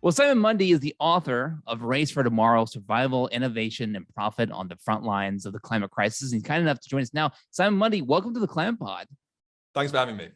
Well, Simon Mundy is the author of Race for Tomorrow: Survival, Innovation, and Profit on the Front Lines of the Climate Crisis. He's kind enough to join us now. Simon Mundy, welcome to the Climate Pod. Thanks for having me.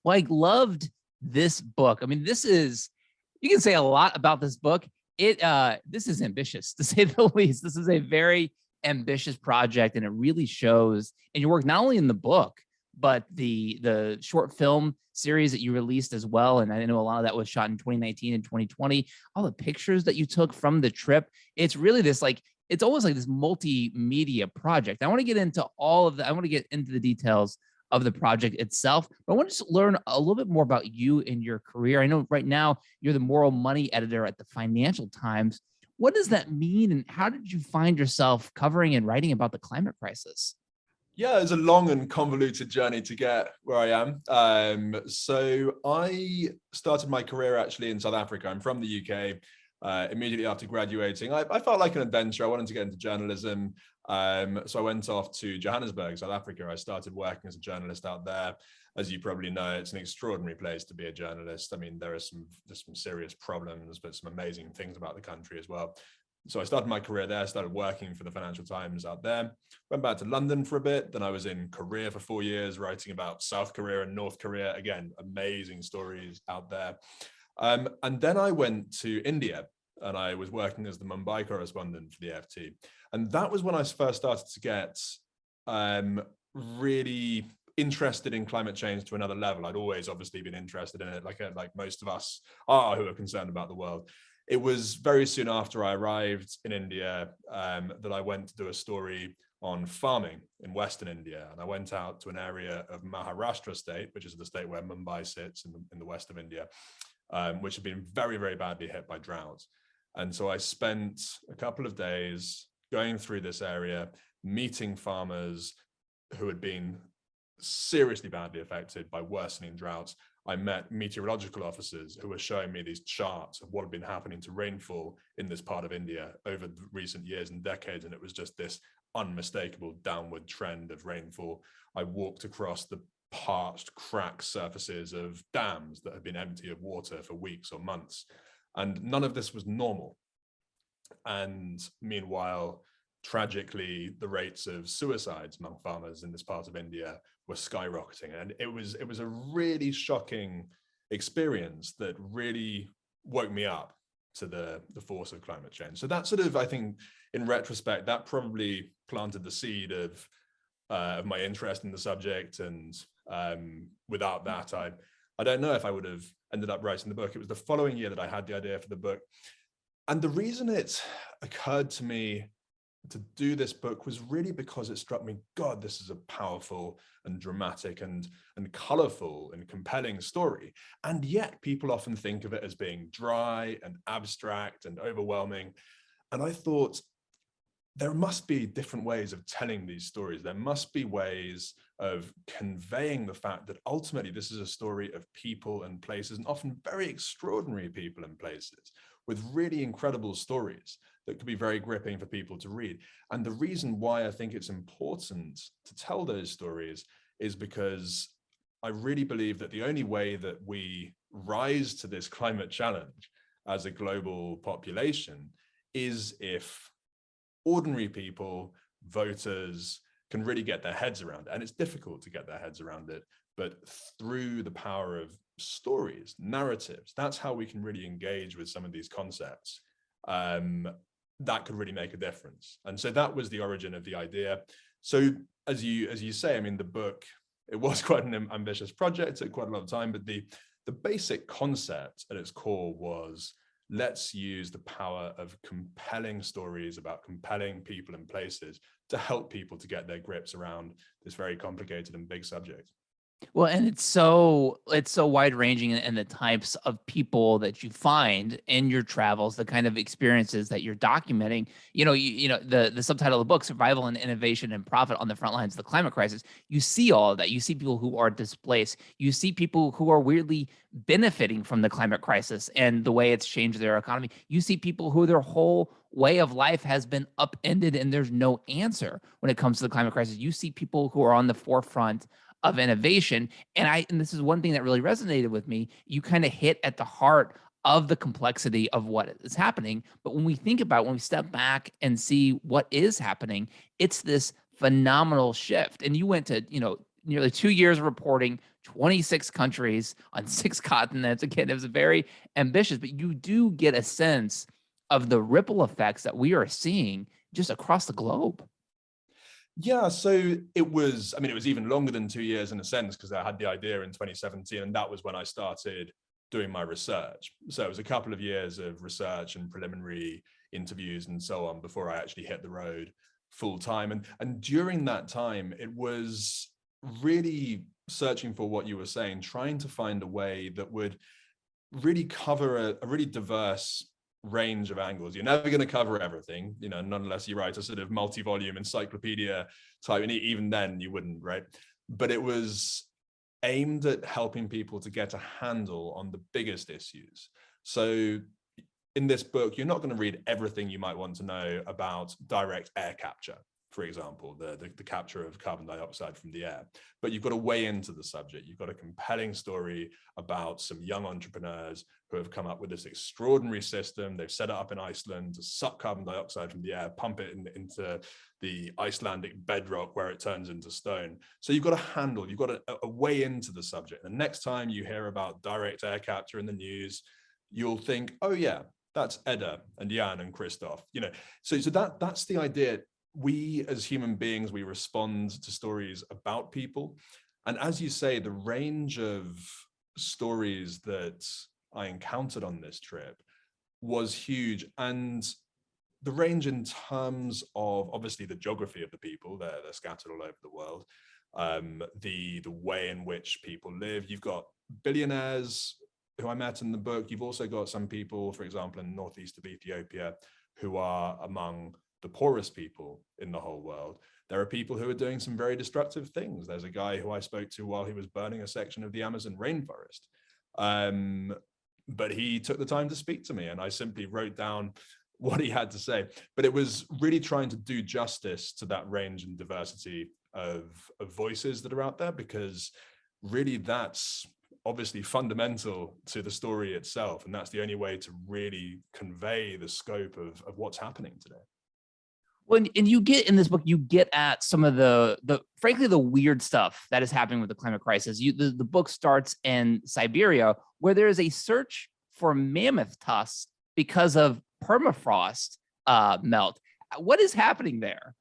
Well, I loved this book. I mean, you can say a lot about this book. This is ambitious, to say the least. This is a very ambitious project, and it really shows in your work, not only in the book, but the short film series that you released as well. And I know a lot of that was shot in 2019 and 2020. All the pictures that you took from the trip, it's really it's almost like this multimedia project. I want to get into I want to get into the details of the project itself, but I want to just learn a little bit more about you and your career. I know right now you're the moral money editor at the Financial Times. What does that mean, and how did you find yourself covering and writing about the climate crisis? Yeah, it's a long and convoluted journey to get where I am. So I started my career actually in South Africa. I'm from the UK. Immediately after graduating, I felt like an adventure. I wanted to get into journalism. So I went off to Johannesburg, South Africa. I started working as a journalist out there. As you probably know, it's an extraordinary place to be a journalist. I mean, there's some serious problems, but some amazing things about the country as well. So I started my career there, started working for the Financial Times out there, went back to London for a bit. Then I was in Korea for 4 years, writing about South Korea and North Korea. Again, amazing stories out there. And then I went to India, and I was working as the Mumbai correspondent for the FT. And that was when I first started to get really interested in climate change to another level. I'd always obviously been interested in it, like most of us are who are concerned about the world. It was very soon after I arrived in India that I went to do a story on farming in Western India. And I went out to an area of Maharashtra state, which is the state where Mumbai sits in the west of India, which had been very, very badly hit by drought. And so I spent a couple of days going through this area, meeting farmers who had been seriously badly affected by worsening droughts. I met meteorological officers who were showing me these charts of what had been happening to rainfall in this part of India over the recent years and decades. And it was just this unmistakable downward trend of rainfall. I walked across the parched, cracked surfaces of dams that had been empty of water for weeks or months. And none of this was normal. And meanwhile, tragically, the rates of suicides among farmers in this part of India were skyrocketing. And it was a really shocking experience that really woke me up to the force of climate change. So that sort of, I think, in retrospect, that probably planted the seed of my interest in the subject. And without that, I don't know if I would have ended up writing the book. It was the following year that I had the idea for the book. And the reason it occurred to me to do this book was really because it struck me, God, this is a powerful and dramatic and colorful and compelling story. And yet people often think of it as being dry and abstract and overwhelming. And I thought, there must be different ways of telling these stories. There must be ways of conveying the fact that ultimately this is a story of people and places, and often very extraordinary people and places with really incredible stories that could be very gripping for people to read. And the reason why I think it's important to tell those stories is because I really believe that the only way that we rise to this climate challenge as a global population is if ordinary people, voters, can really get their heads around it. And it's difficult to get their heads around it, but through the power of stories, narratives, that's how we can really engage with some of these concepts. That could really make a difference. And so that was the origin of the idea. So as you say, I mean, the book, it was quite an ambitious project, it took quite a lot of time, but the basic concept at its core was, let's use the power of compelling stories about compelling people and places to help people to get their grips around this very complicated and big subject. Well, and it's so wide ranging in the types of people that you find in your travels, the kind of experiences that you're documenting. The subtitle of the book, Survival and Innovation and Profit on the Front Lines of the Climate Crisis. You see all of that. You see people who are displaced. You see people who are weirdly benefiting from the climate crisis and the way it's changed their economy. You see people who their whole way of life has been upended and there's no answer when it comes to the climate crisis. You see people who are on the forefront of innovation. And this is one thing that really resonated with me. You kind of hit at the heart of the complexity of what is happening. But when we think about, when we step back and see what is happening, it's this phenomenal shift. And you went to, nearly 2 years of reporting, 26 countries on 6 continents. Again, it was very ambitious, but you do get a sense of the ripple effects that we are seeing just across the globe. Yeah, so it was even longer than 2 years in a sense, because I had the idea in 2017, and that was when I started doing my research. So it was a couple of years of research and preliminary interviews and so on before I actually hit the road full time. And during that time, it was really searching for what you were saying, trying to find a way that would really cover a really diverse range of angles. You're never going to cover everything, not unless you write a sort of multi-volume encyclopedia type, and even then you wouldn't, right? But it was aimed at helping people to get a handle on the biggest issues. So in this book, you're not going to read everything you might want to know about direct air capture, for example, the capture of carbon dioxide from the air, but you've got to weigh into the subject. You've got a compelling story about some young entrepreneurs who have come up with this extraordinary system. They've set it up in Iceland to suck carbon dioxide from the air, pump it into the Icelandic bedrock where it turns into stone. So you've got you've got a way into the subject. The next time you hear about direct air capture in the news, you'll think, oh yeah, that's Edda and Jan and Christoph. So that's the idea. We as human beings, we respond to stories about people. And as you say, the range of stories that I encountered on this trip was huge. And the range in terms of obviously the geography of the people, they're scattered all over the world, the way in which people live. You've got billionaires who I met in the book. You've also got some people, for example, in the northeast of Ethiopia, who are among the poorest people in the whole world. There are people who are doing some very destructive things. There's a guy who I spoke to while he was burning a section of the Amazon rainforest. But he took the time to speak to me, and I simply wrote down what he had to say. But it was really trying to do justice to that range and diversity of voices that are out there, because really that's obviously fundamental to the story itself. And that's the only way to really convey the scope of what's happening today. Well, and you get in this book, you get at some of the frankly, the weird stuff that is happening with the climate crisis. The book starts in Siberia, where there is a search for mammoth tusks because of permafrost melt. What is happening there?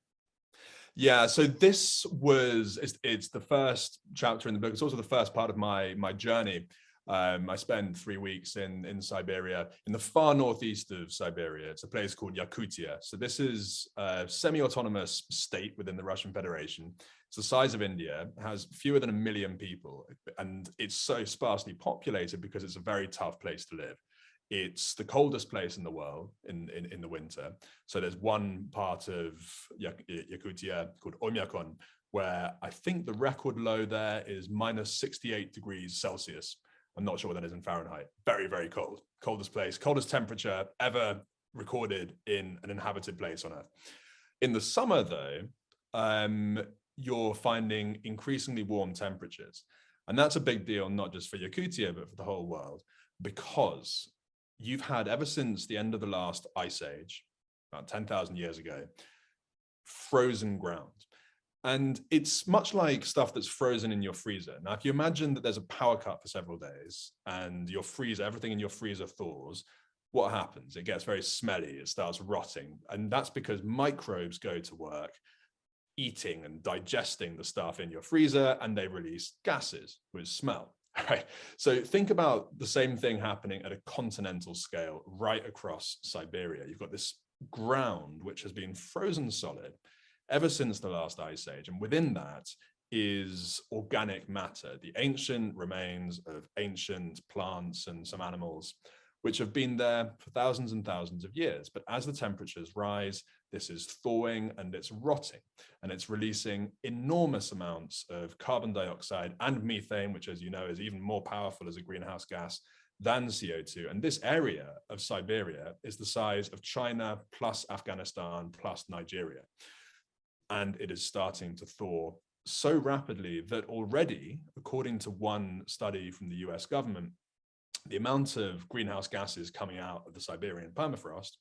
Yeah, so it's the first chapter in the book. It's also the first part of my journey. I spent 3 weeks in Siberia, in the far northeast of Siberia. It's a place called Yakutia. So this is a semi-autonomous state within the Russian Federation. It's the size of India, has fewer than 1 million people, and it's so sparsely populated because it's a very tough place to live. It's the coldest place in the world in the winter. So there's one part of Yakutia called Oymyakon, where I think the record low there is minus 68 degrees Celsius. I'm not sure what that is in Fahrenheit. Very, very cold. Coldest place, coldest temperature ever recorded in an inhabited place on Earth. In the summer, though, you're finding increasingly warm temperatures. And that's a big deal, not just for Yakutia, but for the whole world, because you've had, ever since the end of the last ice age, about 10,000 years ago, frozen ground. And it's much like stuff that's frozen in your freezer. Now, if you imagine that there's a power cut for several days and your freezer, everything in your freezer thaws, what happens? It gets very smelly, it starts rotting. And that's because microbes go to work eating and digesting the stuff in your freezer, and they release gases, which smell. Right. So think about the same thing happening at a continental scale right across Siberia. You've got this ground which has been frozen solid ever since the last ice age. And within that is organic matter, the ancient remains of ancient plants and some animals, which have been there for thousands and thousands of years. But as the temperatures rise, this is thawing and it's rotting, and it's releasing enormous amounts of carbon dioxide and methane, which, as you know, is even more powerful as a greenhouse gas than CO2. And this area of Siberia is the size of China plus Afghanistan plus Nigeria. And it is starting to thaw so rapidly that already, according to one study from the US government, the amount of greenhouse gases coming out of the Siberian permafrost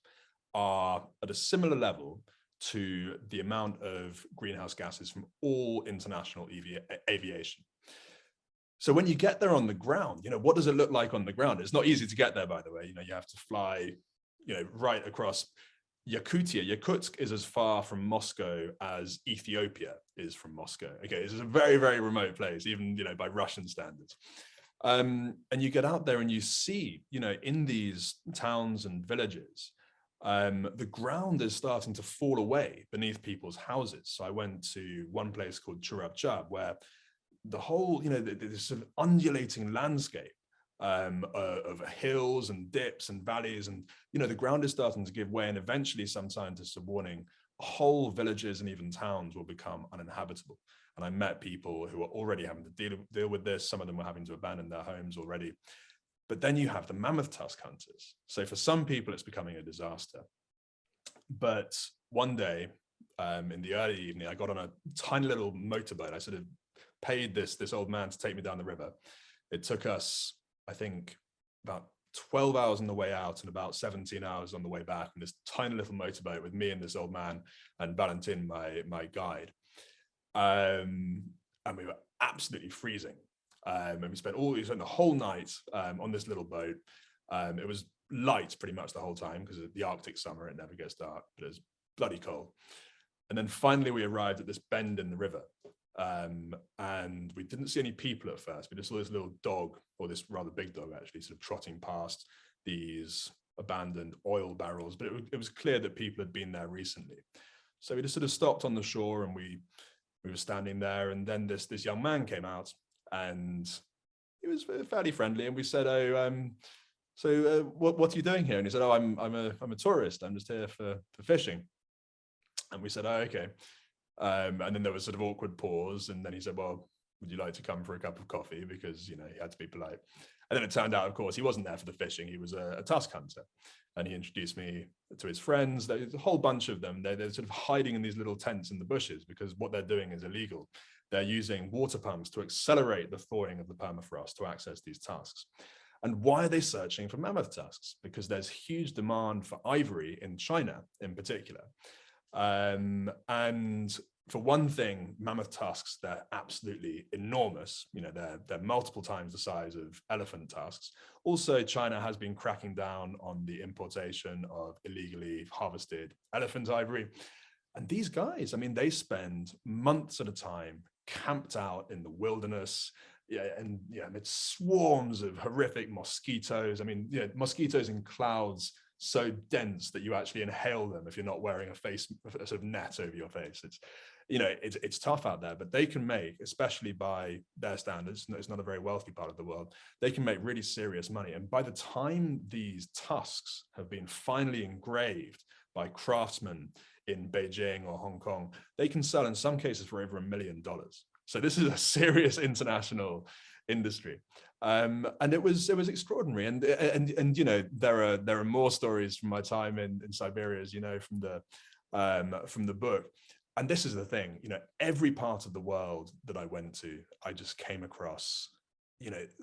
are at a similar level to the amount of greenhouse gases from all international aviation. So when you get there on the ground, what does it look like on the ground? It's not easy to get there, by the way. You have to fly, right across Yakutia. Yakutsk is as far from Moscow as Ethiopia is from Moscow. Okay, it's a very, very remote place, even, by Russian standards. And you get out there and you see, in these towns and villages, the ground is starting to fall away beneath people's houses. So I went to one place called Churabchab, where the whole, this sort of undulating landscape of hills and dips and valleys, and the ground is starting to give way, and eventually some scientists are warning whole villages and even towns will become uninhabitable. And I met people who are already having to deal with this. Some of them were having to abandon their homes already. But then you have the mammoth tusk hunters. So for some people, it's becoming a disaster. But one day in the early evening, I got on a tiny little motorboat. I sort of paid this old man to take me down the river. It took us, I think, about 12 hours on the way out and about 17 hours on the way back in this tiny little motorboat with me and this old man and Valentin, my guide. And we were absolutely freezing. And we spent the whole night on this little boat. It was light pretty much the whole time because of the Arctic summer, it never gets dark, but it was bloody cold. And then finally we arrived at this bend in the river. And we didn't see any people at first. We just saw this little dog, or this rather big dog actually, sort of trotting past these abandoned oil barrels. But it was clear that people had been there recently. So we just sort of stopped on the shore and we were standing there. And then this young man came out and he was fairly friendly. And we said, what are you doing here? And he said, I'm a tourist. I'm just here for fishing. And we said, oh, okay. And then there was sort of awkward pause. And then he said, well, would you like to come for a cup of coffee? Because, he had to be polite. And then it turned out, of course, he wasn't there for the fishing. He was a tusk hunter. And he introduced me to his friends. There's a whole bunch of them. They're sort of hiding in these little tents in the bushes because what they're doing is illegal. They're using water pumps to accelerate the thawing of the permafrost to access these tusks. And why are they searching for mammoth tusks? Because there's huge demand for ivory in China in particular. And for one thing, mammoth tusks, they're absolutely enormous. They're multiple times the size of elephant tusks. Also, China has been cracking down on the importation of illegally harvested elephant ivory. And these guys, they spend months at a time camped out in the wilderness, amid swarms of horrific mosquitoes. Mosquitoes in clouds so dense that you actually inhale them if you're not wearing a sort of net over your face. It's tough out there, but they can make, especially by their standards, it's not a very wealthy part of the world, they can make really serious money. And by the time these tusks have been finally engraved by craftsmen in Beijing or Hong Kong, they can sell in some cases for over $1 million. So this is a serious international industry. And it was extraordinary. And there are more stories from my time in Siberia, as you know, from the book. And this is the thing, every part of the world that I went to, I just came across,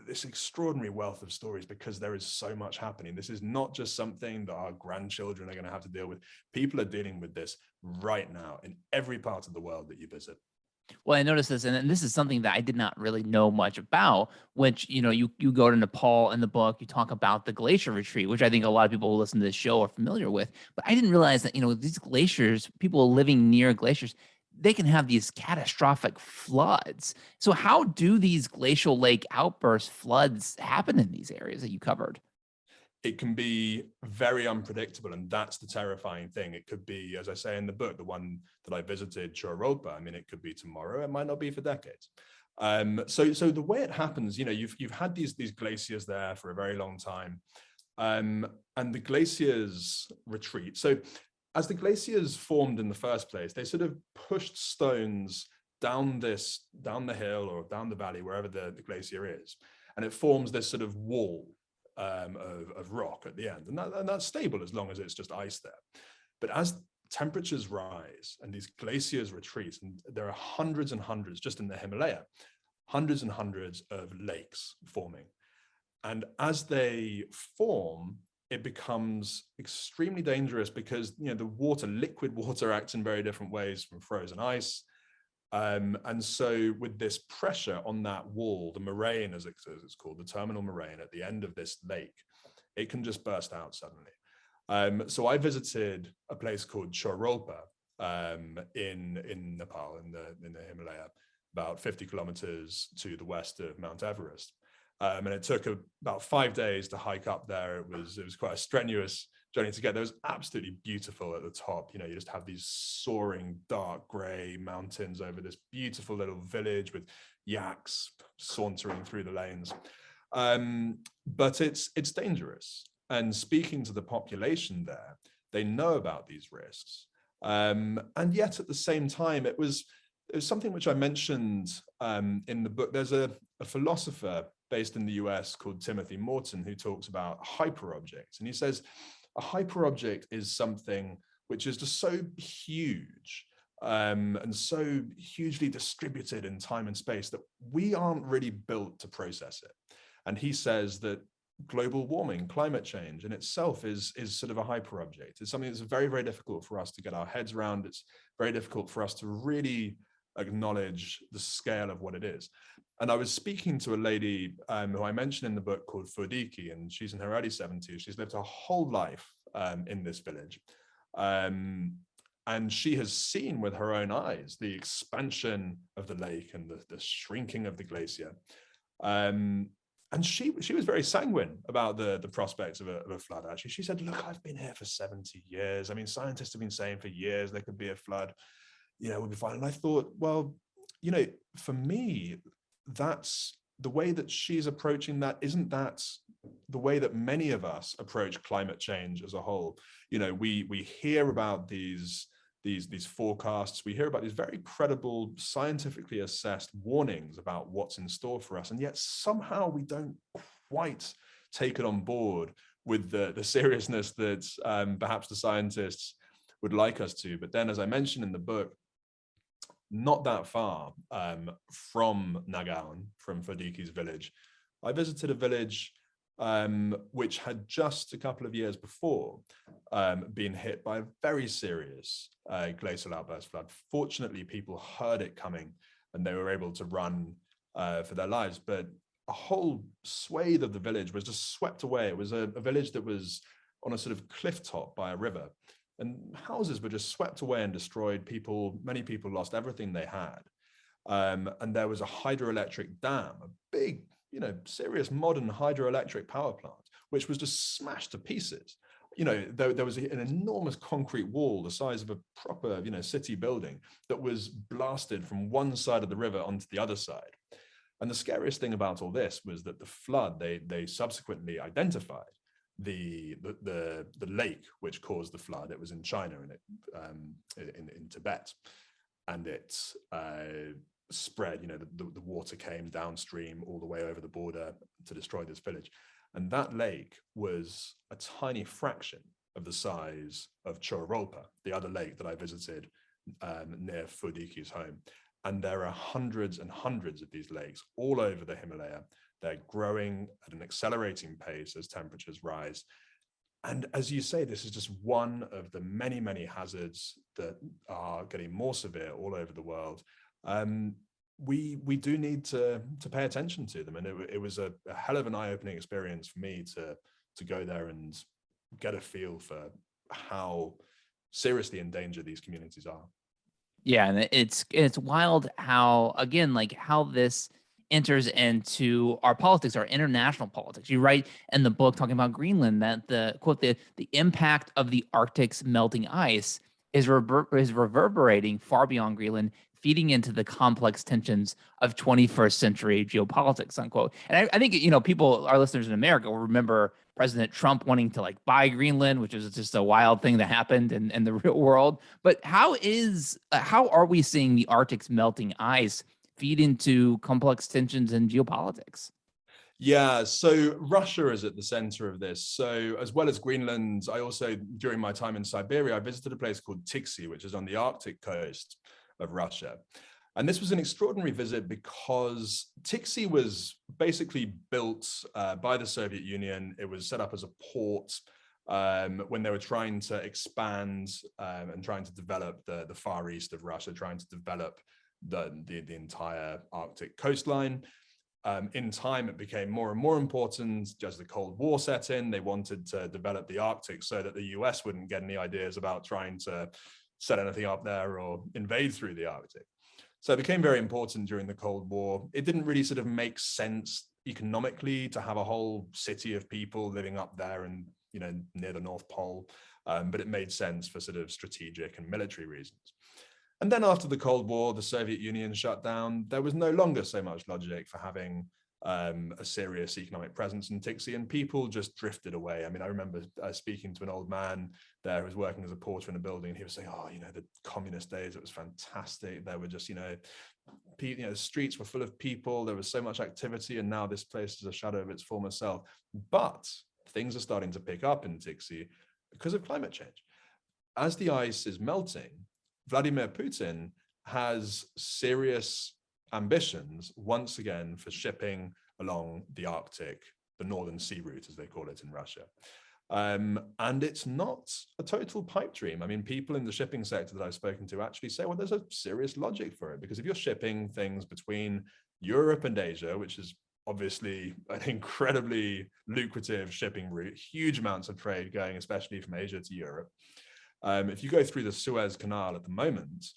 this extraordinary wealth of stories because there is so much happening. This is not just something that our grandchildren are going to have to deal with. People are dealing with this right now in every part of the world that you visit. Well, I noticed this, and this is something that I did not really know much about, which, you go to Nepal in the book, you talk about the glacier retreat, which I think a lot of people who listen to this show are familiar with. But I didn't realize that, these glaciers, people living near glaciers, they can have these catastrophic floods. So how do these glacial lake outburst floods happen in these areas that you covered? It can be very unpredictable, and that's the terrifying thing. It could be, as I say in the book, the one that I visited, Choropa. It could be tomorrow. It might not be for decades. So the way it happens, you've had these glaciers there for a very long time, and the glaciers retreat. So as the glaciers formed in the first place, they sort of pushed stones down the hill or down the valley, wherever the glacier is, and it forms this sort of wall of rock at the end, and that's stable as long as it's just ice there. But as temperatures rise and these glaciers retreat, and there are hundreds and hundreds just in the Himalaya, hundreds and hundreds of lakes forming, And as they form, it becomes extremely dangerous because, you know, the water, liquid water, acts in very different ways from frozen ice. And so with this pressure on that wall, the moraine, as it's called, the terminal moraine at the end of this lake, it can just burst out suddenly. So I visited a place called Chorolpa in Nepal, in the Himalaya, about 50 kilometers to the west of Mount Everest. And it took about 5 days to hike up there. It was quite a strenuous journey to get there. It was absolutely beautiful at the top. You know, you just have these soaring dark gray mountains over this beautiful little village with yaks sauntering through the lanes. But it's dangerous. And speaking to the population there, they know about these risks. And yet at the same time, it was something which I mentioned in the book. There's a philosopher based in the US called Timothy Morton, who talks about hyperobjects. And he says a hyperobject is something which is just so huge and so hugely distributed in time and space that we aren't really built to process it. And he says that global warming, climate change in itself is sort of a hyperobject. It's something that's very, very difficult for us to get our heads around. It's very difficult for us to really acknowledge the scale of what it is. And I was speaking to a lady who I mentioned in the book called Fudiki, and she's in her early 70s. She's lived her whole life in this village. And she has seen with her own eyes the expansion of the lake and the shrinking of the glacier. And she was very sanguine about the prospects of a flood, actually. She said, look, I've been here for 70 years. I mean, scientists have been saying for years there could be a flood, you know, we'll be fine. And I thought, well, you know, for me, that's the way that she's approaching that. Isn't that the way that many of us approach climate change as a whole? You know, we hear about these forecasts, we hear about these very credible, scientifically assessed warnings about what's in store for us, and yet somehow we don't quite take it on board with the seriousness that perhaps the scientists would like us to. But then, as I mentioned in the book, not that far from Nagaon, from Fudiki's village, I visited a village which had just a couple of years before been hit by a very serious glacial outburst flood. Fortunately, people heard it coming and they were able to run for their lives, but a whole swathe of the village was just swept away. It was a village that was on a sort of cliff top by a river, and houses were just swept away and destroyed. Many people lost everything they had. And there was a hydroelectric dam, a big, you know, serious modern hydroelectric power plant, which was just smashed to pieces. You know, there was an enormous concrete wall the size of a proper, you know, city building that was blasted from one side of the river onto the other side. And the scariest thing about all this was that the flood, they subsequently identified the lake which caused the flood. It was in China, and in Tibet, and it spread. You know, the water came downstream all the way over the border to destroy this village. And that lake was a tiny fraction of the size of Chorolpa, the other lake that I visited near Fudiki's home. And there are hundreds and hundreds of these lakes all over the Himalaya. They're growing at an accelerating pace as temperatures rise. And as you say, this is just one of the many, many hazards that are getting more severe all over the world. We do need to pay attention to them. And it was a hell of an eye-opening experience for me to go there and get a feel for how seriously in danger these communities are. Yeah, and it's wild how, again, like how this enters into our politics, our international politics. You write in the book talking about Greenland that the impact of the Arctic's melting ice is reverberating far beyond Greenland, feeding into the complex tensions of 21st century geopolitics, unquote. And I think, you know, our listeners in America will remember President Trump wanting to like buy Greenland, which is just a wild thing that happened in the real world. But how are we seeing the Arctic's melting ice feed into complex tensions in geopolitics? Yeah, so Russia is at the center of this. So as well as Greenland, I also, during my time in Siberia, I visited a place called Tiksi, which is on the Arctic coast of Russia. And this was an extraordinary visit because Tixi was basically built by the Soviet Union. It was set up as a port when they were trying to expand and trying to develop the far east of Russia, trying to develop the entire Arctic coastline. In time, it became more and more important. As the Cold War set in, they wanted to develop the Arctic so that the US wouldn't get any ideas about trying to set anything up there or invade through the Arctic. So it became very important during the Cold War. It didn't really sort of make sense economically to have a whole city of people living up there and, you know, near the North Pole, but it made sense for sort of strategic and military reasons. And then after the Cold War, the Soviet Union shut down. There was no longer so much logic for having a serious economic presence in Tixi, and people just drifted away. I mean, I remember speaking to an old man there who was working as a porter in a building, and he was saying, oh, you know, the communist days, it was fantastic. There were just, the streets were full of people. There was so much activity, and now this place is a shadow of its former self. But things are starting to pick up in Tixi because of climate change. As the ice is melting, Vladimir Putin has serious ambitions once again for shipping along the Arctic, the Northern Sea Route, as they call it in Russia. And it's not a total pipe dream. I mean, people in the shipping sector that I've spoken to actually say, well, there's a serious logic for it, because if you're shipping things between Europe and Asia, which is obviously an incredibly lucrative shipping route, huge amounts of trade going, especially from Asia to Europe. If you go through the Suez Canal at the moment,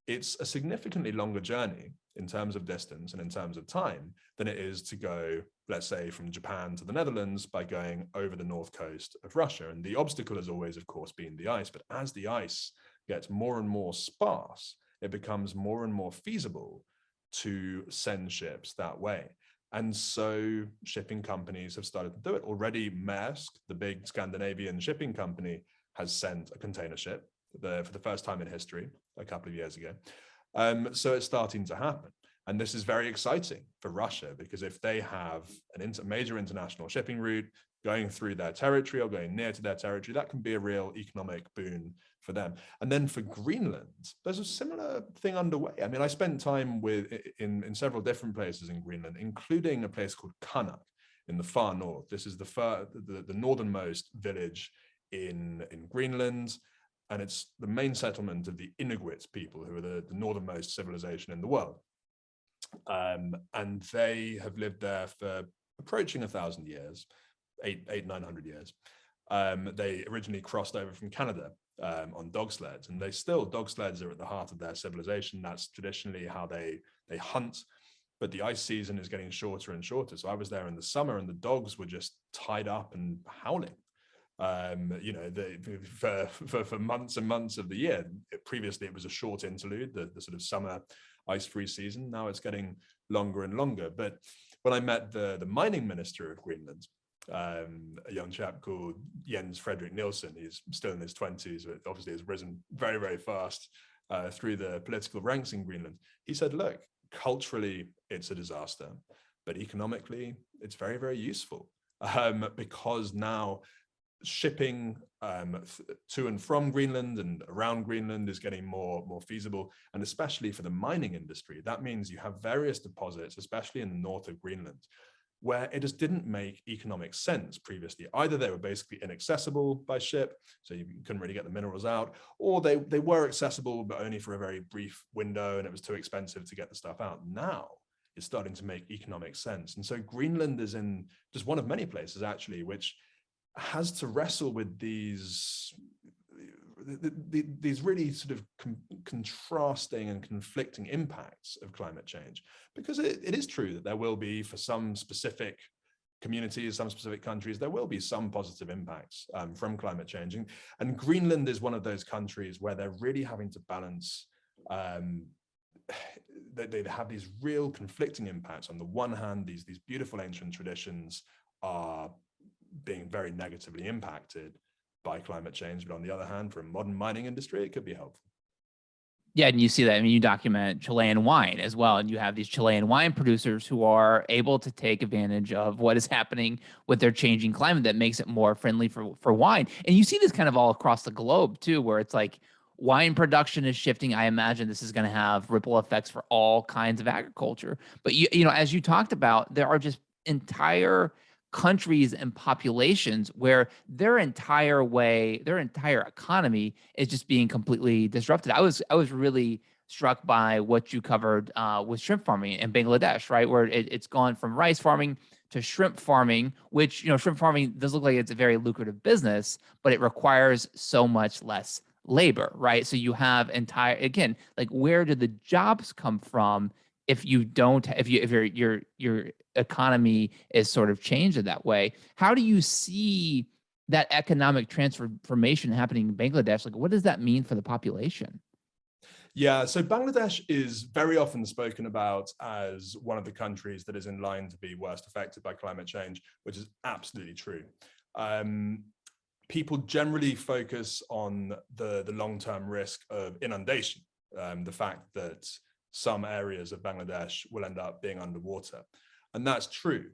it's a significantly longer journey in terms of distance and in terms of time than it is to go, let's say, from Japan to the Netherlands by going over the north coast of Russia. And the obstacle has always, of course, been the ice. But as the ice gets more and more sparse, it becomes more and more feasible to send ships that way. And so shipping companies have started to do it. Already Maersk, the big Scandinavian shipping company, has sent a container ship for the first time in history a couple of years ago. So it's starting to happen. And this is very exciting for Russia, because if they have a major international shipping route going through their territory or going near to their territory, that can be a real economic boon for them. And then for Greenland, there's a similar thing underway. I mean, I spent time in several different places in Greenland, including a place called Qaanaaq in the far north. This is the northernmost village in Greenland. And it's the main settlement of the Inuit people, who are the northernmost civilization in the world. And they have lived there for approaching 1,000 years, 900 years. They originally crossed over from Canada on dog sleds, and dog sleds are at the heart of their civilization. That's traditionally how they hunt, but the ice season is getting shorter and shorter. So I was there in the summer, and the dogs were just tied up and howling. For months and months of the year. Previously, it was a short interlude, the sort of summer ice-free season. Now it's getting longer and longer. But when I met the mining minister of Greenland, a young chap called Jens Fredrik Nielsen, he's still in his 20s, but obviously has risen very, very fast through the political ranks in Greenland. He said, look, culturally, it's a disaster, but economically, it's very, very useful, because now shipping to and from Greenland and around Greenland is getting more feasible, and especially for the mining industry. That means you have various deposits, especially in the north of Greenland, where it just didn't make economic sense previously. Either they were basically inaccessible by ship, so you couldn't really get the minerals out, or they were accessible, but only for a very brief window, and it was too expensive to get the stuff out. Now it's starting to make economic sense. And so Greenland is in just one of many places, actually, which has to wrestle with these really sort of contrasting and conflicting impacts of climate change, because it is true that there will be, for some specific communities, some specific countries, there will be some positive impacts from climate change. And Greenland is one of those countries where they're really having to balance they have these real conflicting impacts. On the one hand, these beautiful ancient traditions are being very negatively impacted by climate change, but on the other hand, for a modern mining industry, it could be helpful. Yeah, and you see that. I mean, you document Chilean wine as well, and you have these Chilean wine producers who are able to take advantage of what is happening with their changing climate that makes it more friendly for wine. And you see this kind of all across the globe too, where it's like wine production is shifting. I imagine this is going to have ripple effects for all kinds of agriculture. But you know, as you talked about, there are just entire countries and populations where their entire economy is just being completely disrupted. I was really struck by what you covered with shrimp farming in Bangladesh, right? Where it's gone from rice farming to shrimp farming, which, you know, shrimp farming does look like it's a very lucrative business, but it requires so much less labor, right? So you have again, like, where do the jobs come from if you don't, if your economy is sort of changed in that way? How do you see that economic transformation happening in Bangladesh? Like, what does that mean for the population? Yeah, so Bangladesh is very often spoken about as one of the countries that is in line to be worst affected by climate change, which is absolutely true. People generally focus on the long-term risk of inundation, the fact that some areas of Bangladesh will end up being underwater. And that's true.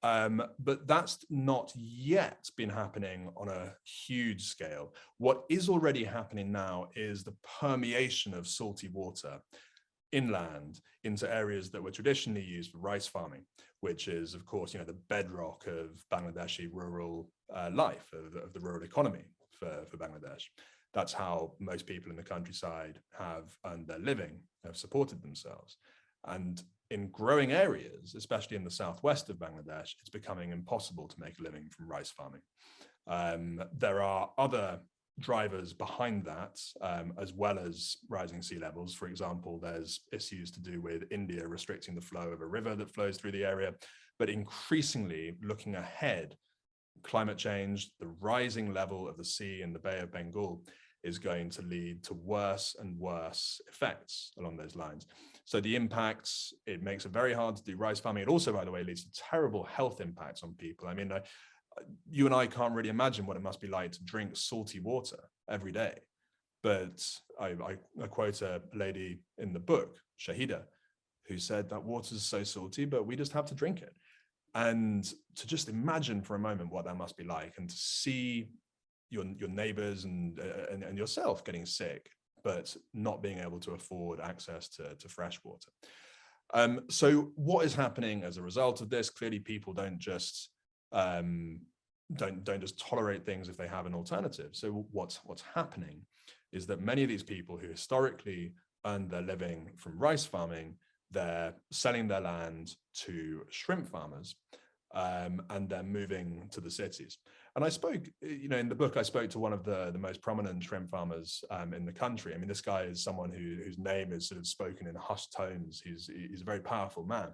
But that's not yet been happening on a huge scale. What is already happening now is the permeation of salty water inland into areas that were traditionally used for rice farming, which is, of course, you know, the bedrock of Bangladeshi rural life, of the rural economy for Bangladesh. That's how most people in the countryside have earned their living, have supported themselves. And in growing areas, especially in the southwest of Bangladesh, it's becoming impossible to make a living from rice farming. There are other drivers behind that, as well as rising sea levels. For example, there's issues to do with India restricting the flow of a river that flows through the area. But increasingly, looking ahead, climate change, the rising level of the sea in the Bay of Bengal, is going to lead to worse and worse effects along those lines. So the impacts, it makes it very hard to do rice farming. It also, by the way, leads to terrible health impacts on people. I mean, you and I can't really imagine what it must be like to drink salty water every day. But I quote a lady in the book, Shahida, who said that water is so salty, but we just have to drink it. And to just imagine for a moment what that must be like, and to see your neighbors and yourself getting sick, but not being able to afford access to fresh water. So what is happening as a result of this? Clearly, people don't just tolerate things if they have an alternative. So what's happening is that many of these people who historically earned their living from rice farming, they're selling their land to shrimp farmers, and they're moving to the cities. And I spoke, you know, in the book, I spoke to one of the most prominent shrimp farmers in the country. I mean, this guy is someone whose name is sort of spoken in hushed tones. He's a very powerful man.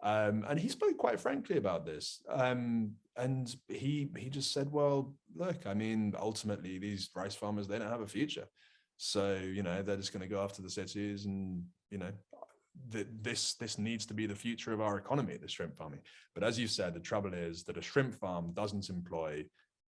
And he spoke quite frankly about this. And he just said, well, look, I mean, ultimately, these rice farmers, they don't have a future. So, you know, they're just going to go after the cities, and, you know, this needs to be the future of our economy, the shrimp farming. But as you said, the trouble is that a shrimp farm doesn't employ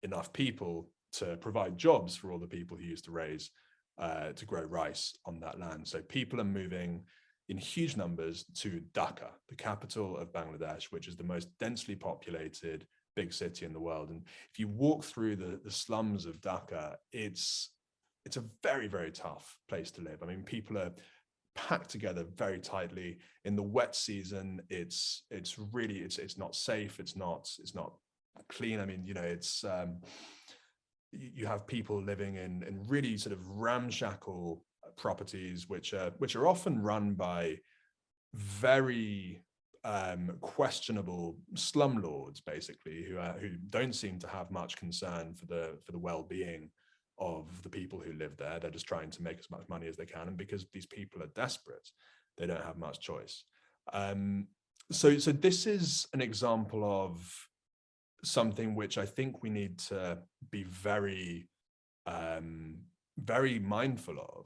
enough people to provide jobs for all the people who used to grow rice on that land. So people are moving in huge numbers to Dhaka, the capital of Bangladesh, which is the most densely populated big city in the world. And if you walk through the slums of Dhaka, it's a very, very tough place to live. I mean, people are packed together very tightly. In the wet season, it's really not safe. It's not clean. I mean, you know, it's you have people living in really sort of ramshackle properties, which are often run by very questionable slumlords, basically, who don't seem to have much concern for the well-being of the people who live there. They're just trying to make as much money as they can, and because these people are desperate, they don't have much choice. So this is an example of something which I think we need to be very, very mindful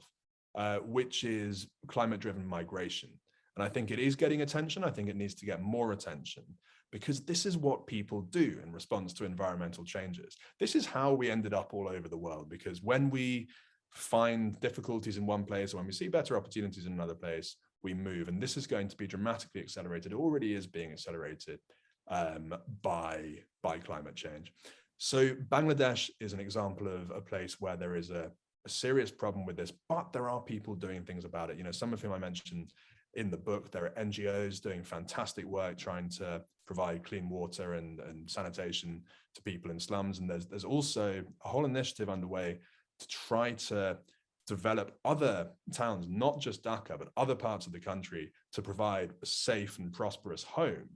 of, which is climate-driven migration. And I think it is getting attention. I think it needs to get more attention, because this is what people do in response to environmental changes. This is how we ended up all over the world, because when we find difficulties in one place, or when we see better opportunities in another place, we move. And this is going to be dramatically accelerated. It already is being accelerated by climate change. So Bangladesh is an example of a place where there is a a serious problem with this, but there are people doing things about it. You know, some of whom I mentioned in the book. There are NGOs doing fantastic work trying to provide clean water and sanitation to people in slums. And there's also a whole initiative underway to try to develop other towns, not just Dhaka, but other parts of the country, to provide a safe and prosperous home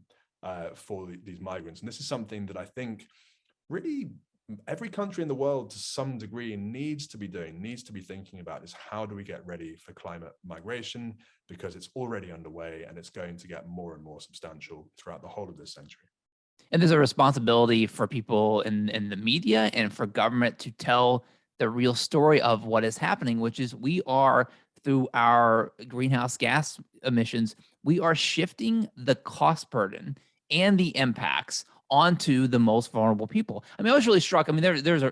for these migrants. And this is something that I think really every country in the world to some degree needs to be doing, needs to be thinking about, is how do we get ready for climate migration, because it's already underway and it's going to get more and more substantial throughout the whole of this century. And there's a responsibility for people in the media and for government to tell the real story of what is happening, which is we are, through our greenhouse gas emissions, we are shifting the cost burden and the impacts onto the most vulnerable people. I mean, I was really struck. I mean,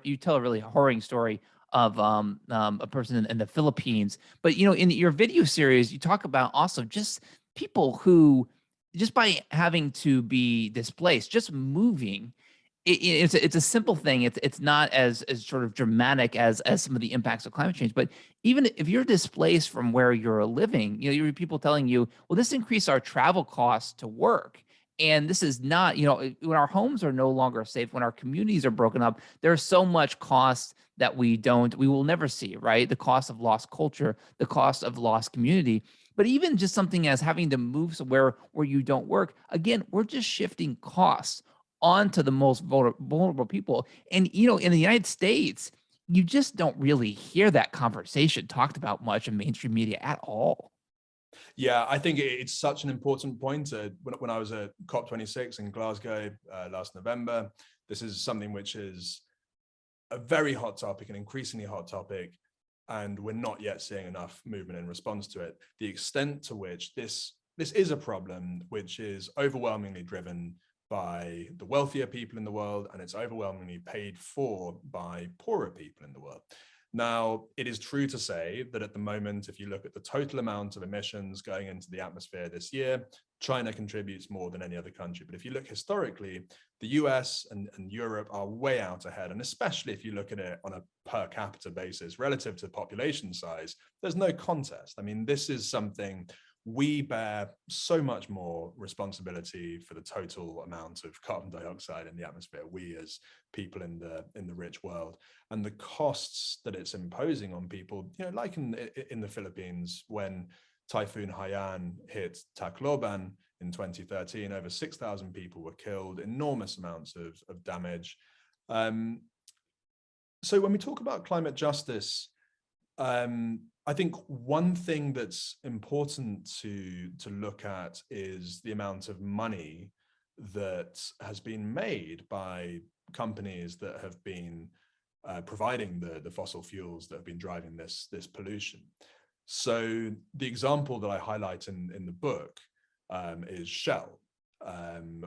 you tell a really harrowing story of a person in the Philippines, but you know, in your video series, you talk about also just people who, just by having to be displaced, just moving, it's a simple thing. It's not as sort of dramatic as some of the impacts of climate change. But even if you're displaced from where you're living, you know, you have people telling you, well, this increased our travel costs to work. And this is not, you know, when our homes are no longer safe, when our communities are broken up, there's so much cost that we will never see, right? The cost of lost culture, the cost of lost community. But even just something as having to move somewhere where you don't work, again, we're just shifting costs onto the most vulnerable people. And, you know, in the United States, you just don't really hear that conversation talked about much in mainstream media at all. Yeah, I think it's such an important point. When I was at COP26 in Glasgow last November, this is something which is a very hot topic, an increasingly hot topic, and we're not yet seeing enough movement in response to it. The extent to which this is a problem which is overwhelmingly driven by the wealthier people in the world, and it's overwhelmingly paid for by poorer people in the world. Now, it is true to say that at the moment, if you look at the total amount of emissions going into the atmosphere this year, China contributes more than any other country. But if you look historically, the US and Europe are way out ahead. And especially if you look at it on a per capita basis relative to population size, there's no contest. I mean, this is something we bear so much more responsibility for the total amount of carbon dioxide in the atmosphere, we as people in the rich world, and the costs that it's imposing on people, you know, like in the Philippines, when Typhoon Haiyan hit Tacloban in 2013, over 6,000 people were killed, enormous amounts of damage. So when we talk about climate justice, I think one thing that's important to look at is the amount of money that has been made by companies that have been providing the fossil fuels that have been driving this pollution. So the example that I highlight in the book is Shell,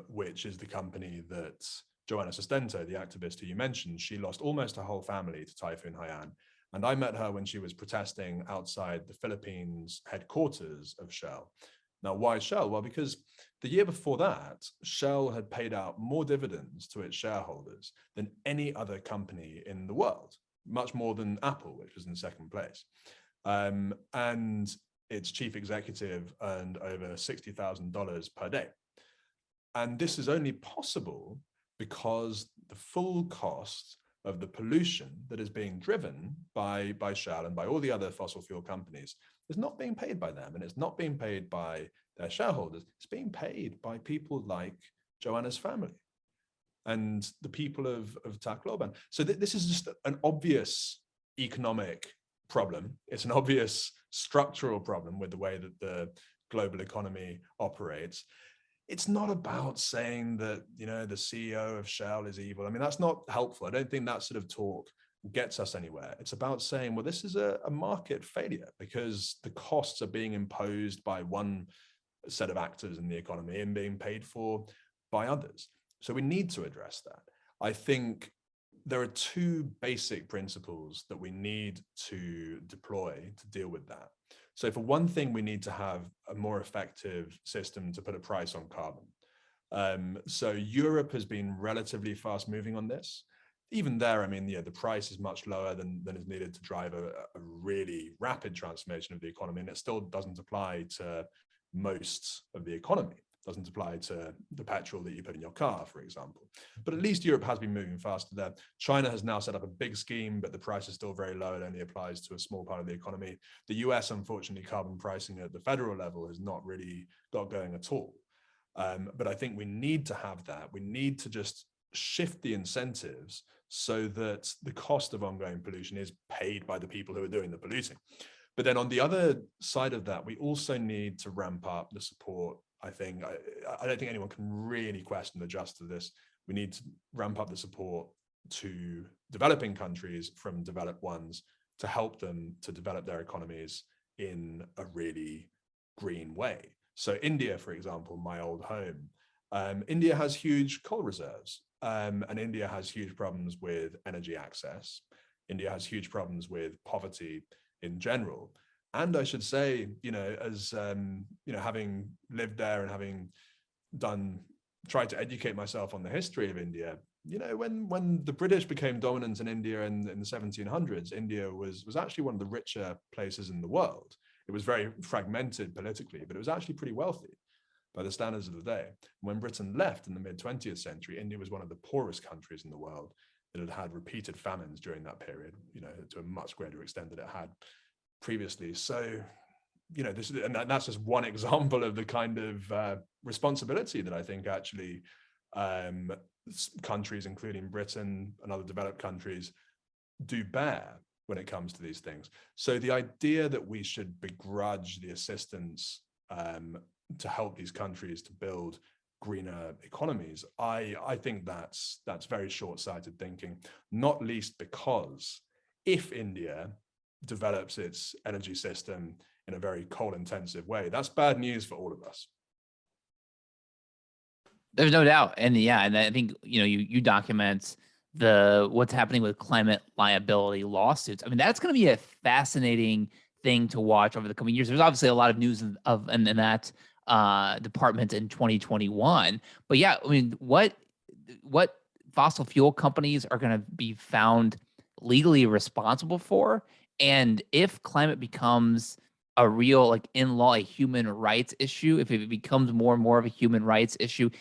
which is the company that Joanna Sustento, the activist who you mentioned, she lost almost her whole family to Typhoon Haiyan. And I met her when she was protesting outside the Philippines headquarters of Shell. Now, why Shell? Well, because the year before that, Shell had paid out more dividends to its shareholders than any other company in the world, much more than Apple, which was in second place. And its chief executive earned over $60,000 per day. And this is only possible because the full cost of the pollution that is being driven by Shell and by all the other fossil fuel companies is not being paid by them, and it's not being paid by their shareholders. It's being paid by people like Joanna's family and the people of Tacloban. So this is just an obvious economic problem. It's an obvious structural problem with the way that the global economy operates. It's not about saying that, you know, the CEO of Shell is evil. I mean, that's not helpful. I don't think that sort of talk gets us anywhere. It's about saying, well, this is a market failure because the costs are being imposed by one set of actors in the economy and being paid for by others. So we need to address that. I think there are two basic principles that we need to deploy to deal with that. So for one thing, we need to have a more effective system to put a price on carbon. So Europe has been relatively fast moving on this. even there, I mean, yeah, the price is much lower than is needed to drive a really rapid transformation of the economy. And it still doesn't apply to most of the economy. It doesn't apply to the petrol that you put in your car, for example. But at least Europe has been moving faster there. China has now set up a big scheme, but the price is still very low. It only applies to a small part of the economy. The US, unfortunately, carbon pricing at the federal level has not really got going at all. But I think we need to have that. We need to just shift the incentives so that the cost of ongoing pollution is paid by the people who are doing the polluting. But then on the other side of that, we also need to ramp up the support. I think, I don't think anyone can really question the justice of this. We need to ramp up the support to developing countries from developed ones to help them to develop their economies in a really green way. So India, for example, my old home, India has huge coal reserves. And India has huge problems with energy access. India has huge problems with poverty in general. And I should say, as having lived there and having tried to educate myself on the history of India, when the British became dominant in India in the 1700s, India was actually one of the richer places in the world. It was very fragmented politically, but it was actually pretty wealthy by the standards of the day. When Britain left in the mid-20th century, India was one of the poorest countries in the world. It had had repeated famines during that period, to a much greater extent than it had previously. So, that's just one example of the kind of responsibility that I think actually countries, including Britain and other developed countries, do bear when it comes to these things. So the idea that we should begrudge the assistance to help these countries to build greener economies, I think that's very short-sighted thinking, not least because if India develops its energy system in a very coal-intensive way, that's bad news for all of us. There's no doubt. And yeah, and I think, you document what's happening with climate liability lawsuits. I mean, that's going to be a fascinating thing to watch over the coming years. There's obviously a lot of news in that department in 2021. But yeah, I mean, what fossil fuel companies are going to be found legally responsible for, and if climate becomes a real, like, in law, a human rights issue, if it becomes more and more of a human rights issue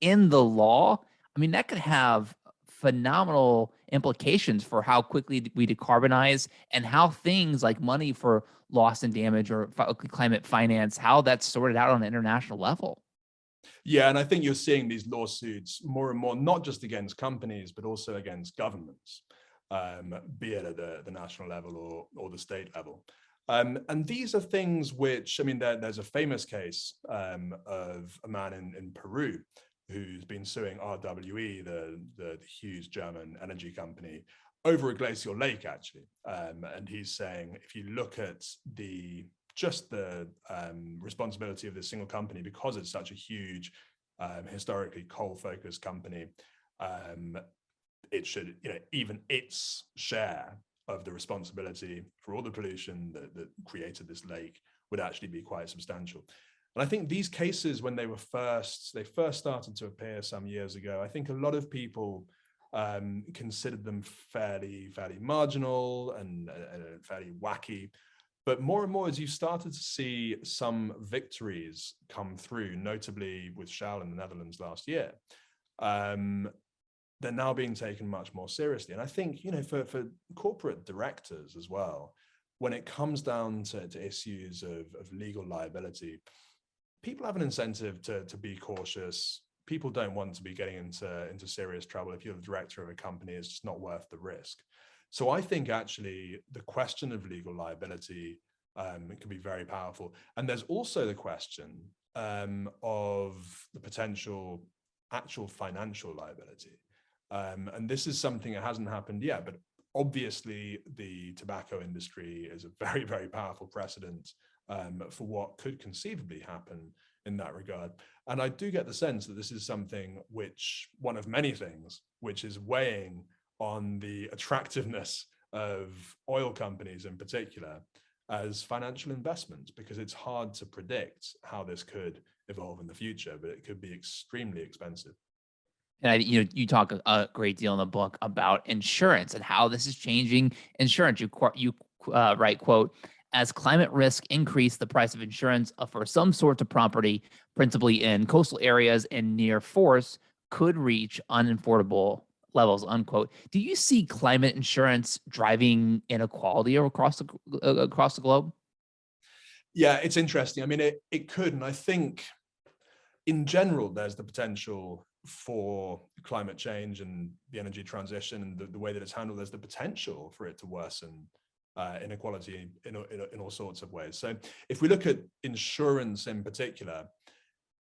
in the law, I mean, that could have phenomenal implications for how quickly we decarbonize and how things like money for loss and damage or climate finance, how that's sorted out on an international level. Yeah, and I think you're seeing these lawsuits more and more, not just against companies, but also against governments, be it at the national level or the state level. And these are things which, I mean, there's a famous case of a man in Peru who's been suing RWE, the huge German energy company, over a glacial lake, actually. And he's saying, if you look at the responsibility of this single company, because it's such a huge, historically coal-focused company, it should, even its share of the responsibility for all the pollution that created this lake would actually be quite substantial. And I think these cases, when they first started to appear some years ago, I think a lot of people considered them fairly marginal and fairly wacky. But more and more, as you started to see some victories come through, notably with Shell in the Netherlands last year, they're now being taken much more seriously. And I think, for corporate directors as well, when it comes down to issues of legal liability, people have an incentive to be cautious. People don't want to be getting into serious trouble. If you're the director of a company, it's just not worth the risk. So I think actually the question of legal liability can be very powerful. And there's also the question of the potential actual financial liability. And this is something that hasn't happened yet, but obviously the tobacco industry is a very, very powerful precedent for what could conceivably happen in that regard. And I do get the sense that this is something which, one of many things, which is weighing on the attractiveness of oil companies in particular as financial investments, because it's hard to predict how this could evolve in the future, but it could be extremely expensive. And you talk a great deal in the book about insurance and how this is changing insurance. You write, quote, as climate risk increase, the price of insurance for some sorts of property, principally in coastal areas and near forests, could reach unaffordable levels, unquote. Do you see climate insurance driving inequality across the globe? Yeah, it's interesting. I mean, it could, and I think in general, there's the potential for climate change and the energy transition and the way that it's handled. There's the potential for it to worsen inequality in all sorts of ways. So if we look at insurance in particular,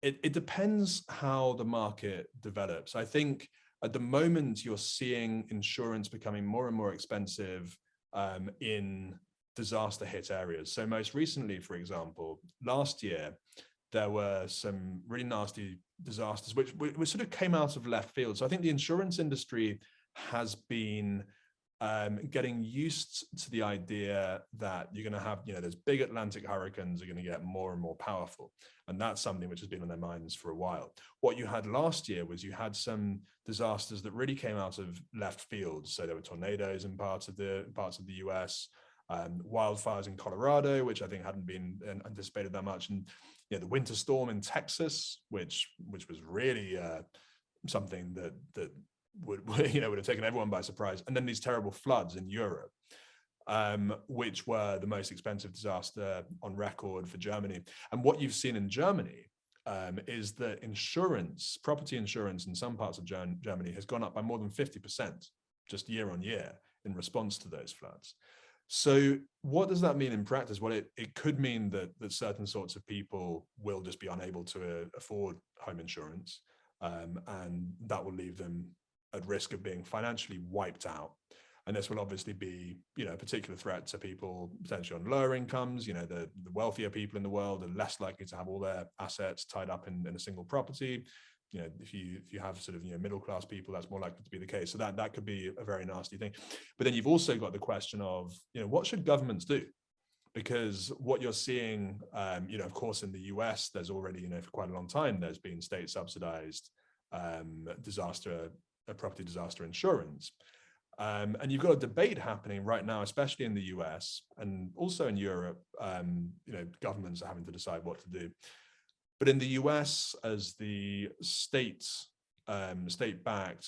it depends how the market develops. I think at the moment you're seeing insurance becoming more and more expensive in disaster hit areas. So most recently, for example, last year, there were some really nasty disasters, which sort of came out of left field. So I think the insurance industry has been getting used to the idea that you're going to have, those big Atlantic hurricanes are going to get more and more powerful. And that's something which has been on their minds for a while. What you had last year was you had some disasters that really came out of left field. So there were tornadoes in parts of the US, wildfires in Colorado, which I think hadn't been anticipated that much. And the winter storm in Texas, which was really something that would have taken everyone by surprise. And then these terrible floods in Europe, which were the most expensive disaster on record for Germany. And what you've seen in Germany is that property insurance in some parts of Germany has gone up by more than 50% just year on year in response to those floods. So what does that mean in practice? Well, it could mean that certain sorts of people will just be unable to afford home insurance, and that will leave them at risk of being financially wiped out. And this will obviously be, a particular threat to people potentially on lower incomes. The wealthier people in the world are less likely to have all their assets tied up in a single property. If you have sort of middle class people, that's more likely to be the case. So that could be a very nasty thing. But then you've also got the question of what should governments do? Because what you're seeing, of course, in the US, there's already for quite a long time there's been state subsidized property disaster insurance. And you've got a debate happening right now, especially in the US and also in Europe. Governments are having to decide what to do. But in the US, as the state-backed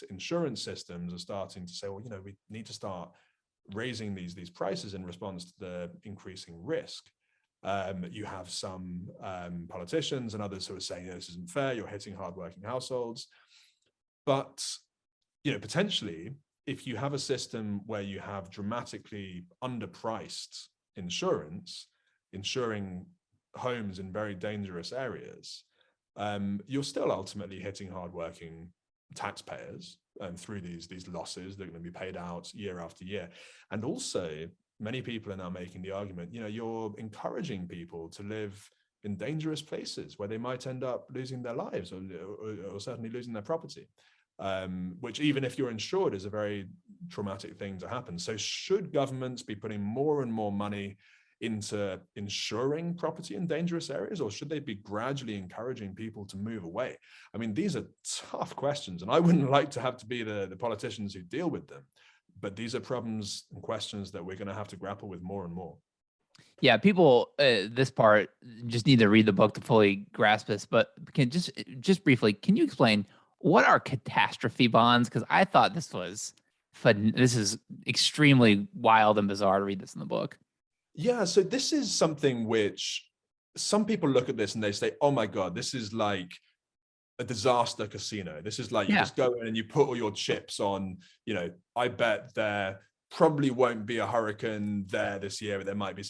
insurance systems are starting to say, well, we need to start raising these prices in response to the increasing risk. You have some politicians and others who are saying, this isn't fair, you're hitting hardworking households. But potentially, if you have a system where you have dramatically underpriced insurance, insuring homes in very dangerous areas, you're still ultimately hitting hardworking taxpayers through these losses that are going to be paid out year after year. And also, many people are now making the argument, you're encouraging people to live in dangerous places where they might end up losing their lives or certainly losing their property, which even if you're insured is a very traumatic thing to happen. So should governments be putting more and more money into insuring property in dangerous areas, or should they be gradually encouraging people to move away? I mean, these are tough questions, and I wouldn't like to have to be the politicians who deal with them, but these are problems and questions that we're going to have to grapple with more and more. Yeah, people, this part just need to read the book to fully grasp this, but can just briefly, can you explain what are catastrophe bonds? Because I thought this was fun. This is extremely wild and bizarre to read this in the book. Yeah, so this is something which some people look at this and they say, oh my God, this is like a disaster casino. This is like you just go in and you put all your chips on, I bet there probably won't be a hurricane there this year, but there might be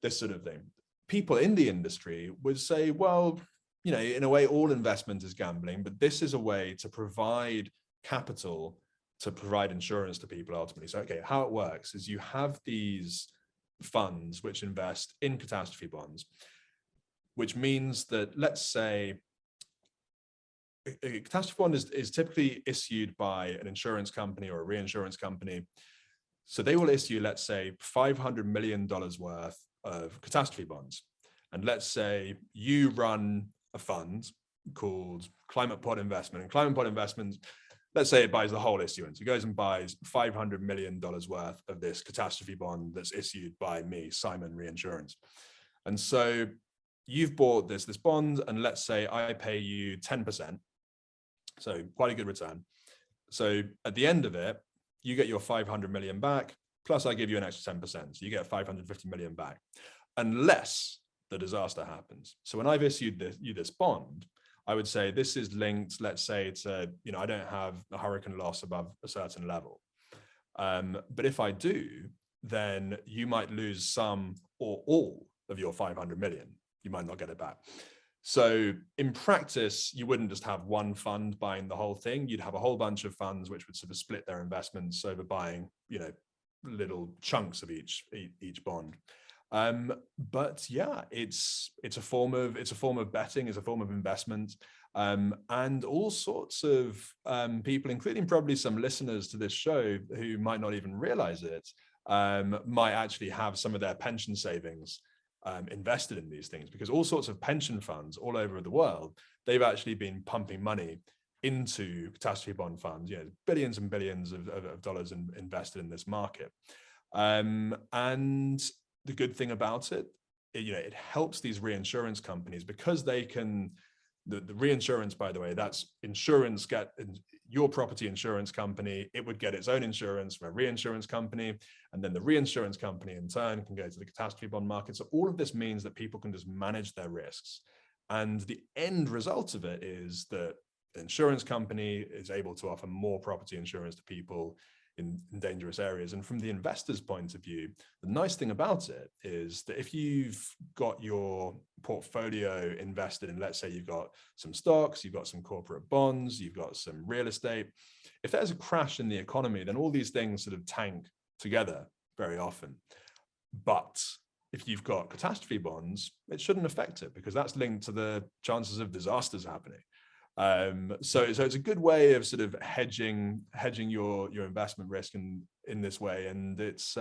this sort of thing. People in the industry would say, well, in a way, all investment is gambling, but this is a way to provide capital, to provide insurance to people ultimately. So, okay, how it works is you have these funds which invest in catastrophe bonds, which means that, let's say, a catastrophe bond is typically issued by an insurance company or a reinsurance company. So they will issue, let's say, $500 million worth of catastrophe bonds. And let's say you run a fund called Climate Pod Investment. And Climate Pod Investment let's say it buys the whole issuance. It goes and buys $500 million worth of this catastrophe bond that's issued by me, Simon Reinsurance. And so you've bought this bond, and let's say I pay you 10%. So quite a good return. So at the end of it, you get your 500 million back, plus I give you an extra 10%. So you get 550 million back, unless the disaster happens. So when I've issued you this bond, I would say this is linked, let's say to, I don't have a hurricane loss above a certain level. But if I do, then you might lose some or all of your 500 million. You might not get it back. So in practice, you wouldn't just have one fund buying the whole thing. You'd have a whole bunch of funds which would sort of split their investments over buying, little chunks of each bond. But yeah, it's a form of betting, it's a form of investment. And all sorts of people, including probably some listeners to this show who might not even realize it, might actually have some of their pension savings invested in these things, because all sorts of pension funds all over the world, they've actually been pumping money into catastrophe bond funds, billions and billions of dollars invested in this market. And the good thing about it, it helps these reinsurance companies, because they can, the reinsurance, by the way, that's insurance, your property insurance company, it would get its own insurance from a reinsurance company, and then the reinsurance company in turn can go to the catastrophe bond market. So all of this means that people can just manage their risks. And the end result of it is that the insurance company is able to offer more property insurance to people in dangerous areas. And from the investor's point of view, the nice thing about it is that if you've got your portfolio invested in, let's say you've got some stocks, you've got some corporate bonds, you've got some real estate, if there's a crash in the economy, then all these things sort of tank together very often. But if you've got catastrophe bonds, it shouldn't affect it, because that's linked to the chances of disasters happening. So it's a good way of sort of hedging your investment risk in this way. And it's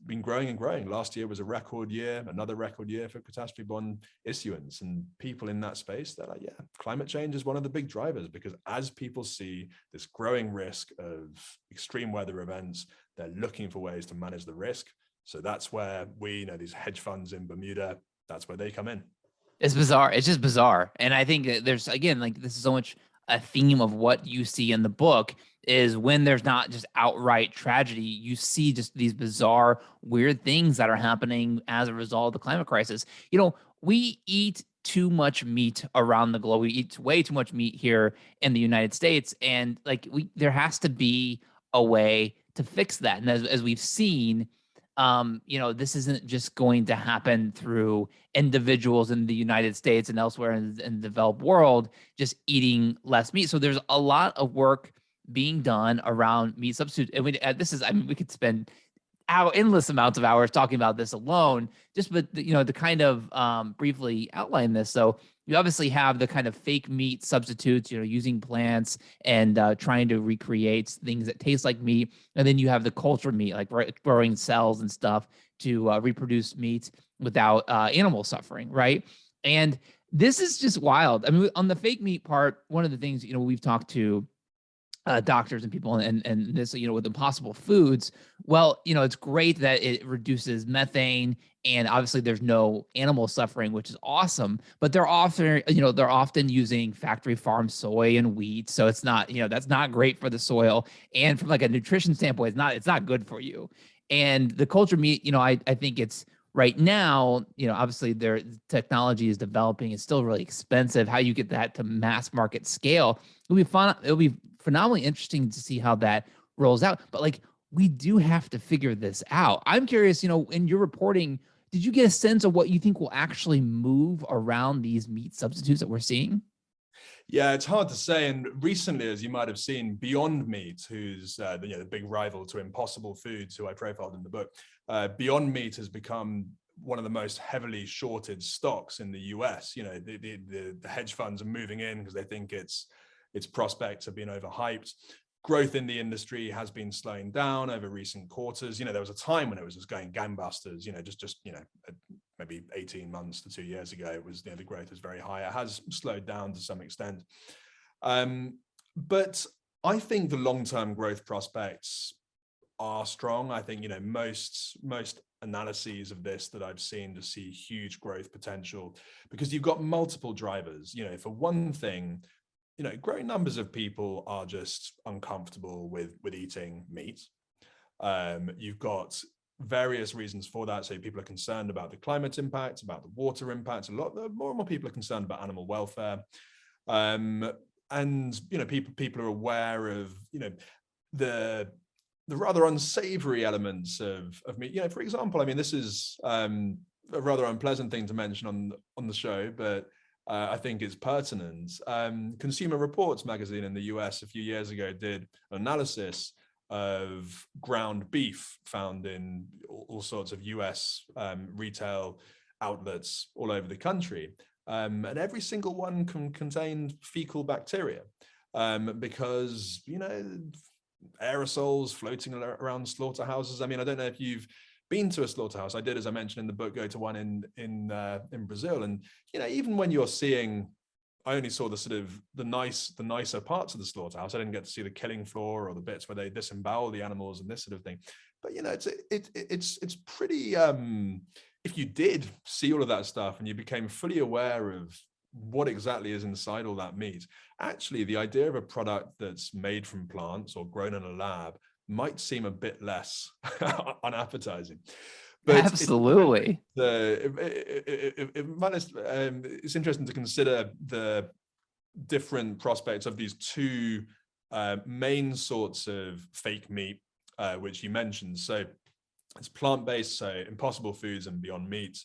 been growing and growing. Last year was a record year, another record year for catastrophe bond issuance. And people in that space, they're like, yeah, climate change is one of the big drivers, because as people see this growing risk of extreme weather events, they're looking for ways to manage the risk. So that's where these hedge funds in Bermuda, that's where they come in. It's bizarre. It's just bizarre. And I think that there's, again, like, this is so much a theme of what you see in the book, is when there's not just outright tragedy, you see just these bizarre, weird things that are happening as a result of the climate crisis. We eat too much meat around the globe. We eat way too much meat here in the United States. And there has to be a way to fix that. And as we've seen, this isn't just going to happen through individuals in the United States and elsewhere in the developed world just eating less meat. So there's a lot of work being done around meat substitute. And we could spend endless amounts of hours talking about this alone, but to kind of briefly outline this. So you obviously have the kind of fake meat substitutes, using plants and trying to recreate things that taste like meat. And then you have the cultured meat, like growing cells and stuff to reproduce meat without animal suffering, right? And this is just wild. I mean, on the fake meat part, one of the things, we've talked to doctors and people and this, with Impossible Foods. Well, it's great that it reduces methane, and obviously there's no animal suffering, which is awesome, but they're often using factory farm soy and wheat. So it's not, that's not great for the soil. And from like a nutrition standpoint, it's not good for you. And the cultured meat, I think it's right now, obviously their technology is developing. It's still really expensive. How you get that to mass market scale, it'll be fun. It'll be phenomenally interesting to see how that rolls out. But we do have to figure this out. I'm curious, in your reporting, did you get a sense of what you think will actually move around these meat substitutes that we're seeing? Yeah, it's hard to say. And recently, as you might have seen, Beyond Meat, who's the big rival to Impossible Foods, who I profiled in the book, Beyond Meat has become one of the most heavily shorted stocks in the US. The hedge funds are moving in because they think its prospects have been overhyped. Growth in the industry has been slowing down over recent quarters. There was a time when it was just going gangbusters, maybe 18 months to 2 years ago, it was, the growth was very high. It has slowed down to some extent. But I think the long-term growth prospects are strong. I think, most analyses of this that I've seen to see huge growth potential, because you've got multiple drivers. For one thing, growing numbers of people are just uncomfortable with eating meat. You've got various reasons for that. So people are concerned about the climate impact, about the water impact. More and more people are concerned about animal welfare. And people are aware of the rather unsavory elements of meat. For example, I mean, this is a rather unpleasant thing to mention on the show, but I think it's pertinent. Consumer Reports magazine in the US a few years ago did an analysis of ground beef found in all sorts of US retail outlets all over the country. And every single one contained fecal bacteria, because, aerosols floating around slaughterhouses. I mean, I don't know if you've been to a slaughterhouse. I did, as I mentioned in the book, go to one in Brazil. And, even when you're seeing, I only saw the nicer parts of the slaughterhouse. I didn't get to see the killing floor or the bits where they disembowel the animals and this sort of thing. But, it's pretty, if you did see all of that stuff and you became fully aware of what exactly is inside all that meat, actually the idea of a product that's made from plants or grown in a lab might seem a bit less unappetizing. But absolutely, it's interesting to consider the different prospects of these two main sorts of fake meat, which you mentioned. So it's plant-based, so Impossible Foods and Beyond Meat.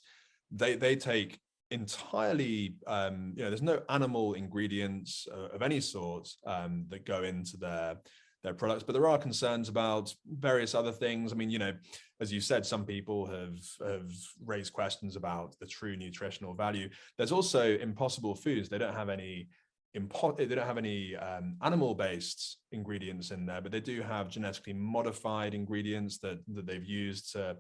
They take entirely, there's no animal ingredients of any sort that go into their products, but there are concerns about various other things. I mean, as you said, some people have raised questions about the true nutritional value. There's also Impossible Foods. They don't have any animal-based ingredients in there, but they do have genetically modified ingredients that they've used to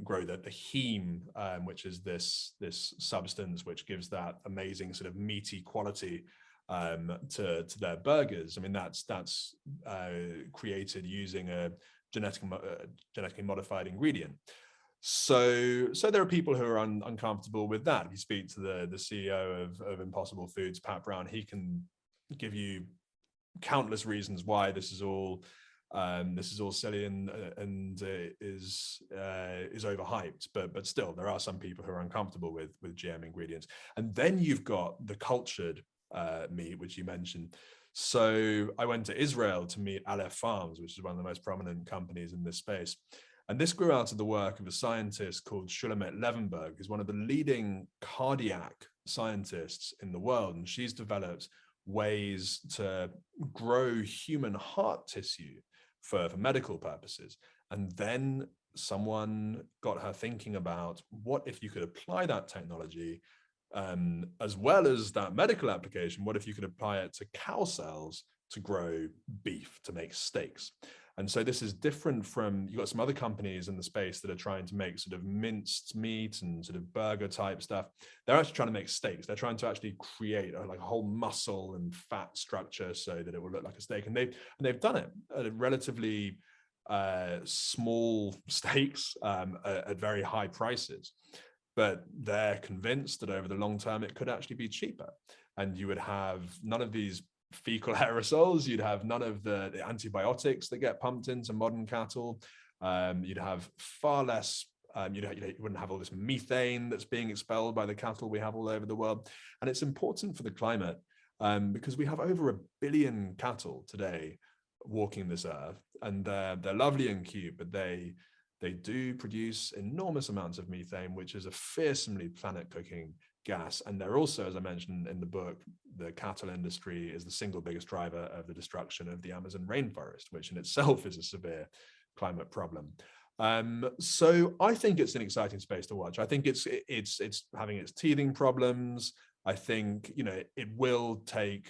grow the heme, which is this substance which gives that amazing sort of meaty quality to their burgers. I mean, that's created using a genetically modified ingredient. So there are people who are uncomfortable with that. If you speak to the CEO of Impossible Foods, Pat Brown, he can give you countless reasons why this is all silly and is overhyped. But still, there are some people who are uncomfortable with GM ingredients. And then you've got the cultured meat, which you mentioned. So I went to Israel to meet Aleph Farms, which is one of the most prominent companies in this space. And this grew out of the work of a scientist called Shulamit Levenberg, who's one of the leading cardiac scientists in the world. And she's developed ways to grow human heart tissue for medical purposes. And then someone got her thinking about, what if you could apply that technology, as well as that medical application, what if you could apply it to cow cells to grow beef, to make steaks? And so this is different from, you've got some other companies in the space that are trying to make sort of minced meat and sort of burger type stuff. They're actually trying to make steaks. They're trying to actually create a whole muscle and fat structure so that it will look like a steak. And they've done it at relatively small stakes at very high prices. But they're convinced that over the long term, it could actually be cheaper. And you would have none of these fecal aerosols, you'd have none of the antibiotics that get pumped into modern cattle, you'd have far less, you wouldn't have all this methane that's being expelled by the cattle we have all over the world. And it's important for the climate because we have over 1 billion cattle today walking this earth, and they're lovely and cute, but they do produce enormous amounts of methane, which is a fearsomely planet-cooking gas. And they're also, as I mentioned in the book, the cattle industry is the single biggest driver of the destruction of the Amazon rainforest, which in itself is a severe climate problem. So I think it's an exciting space to watch. I think it's having its teething problems. I think, it will take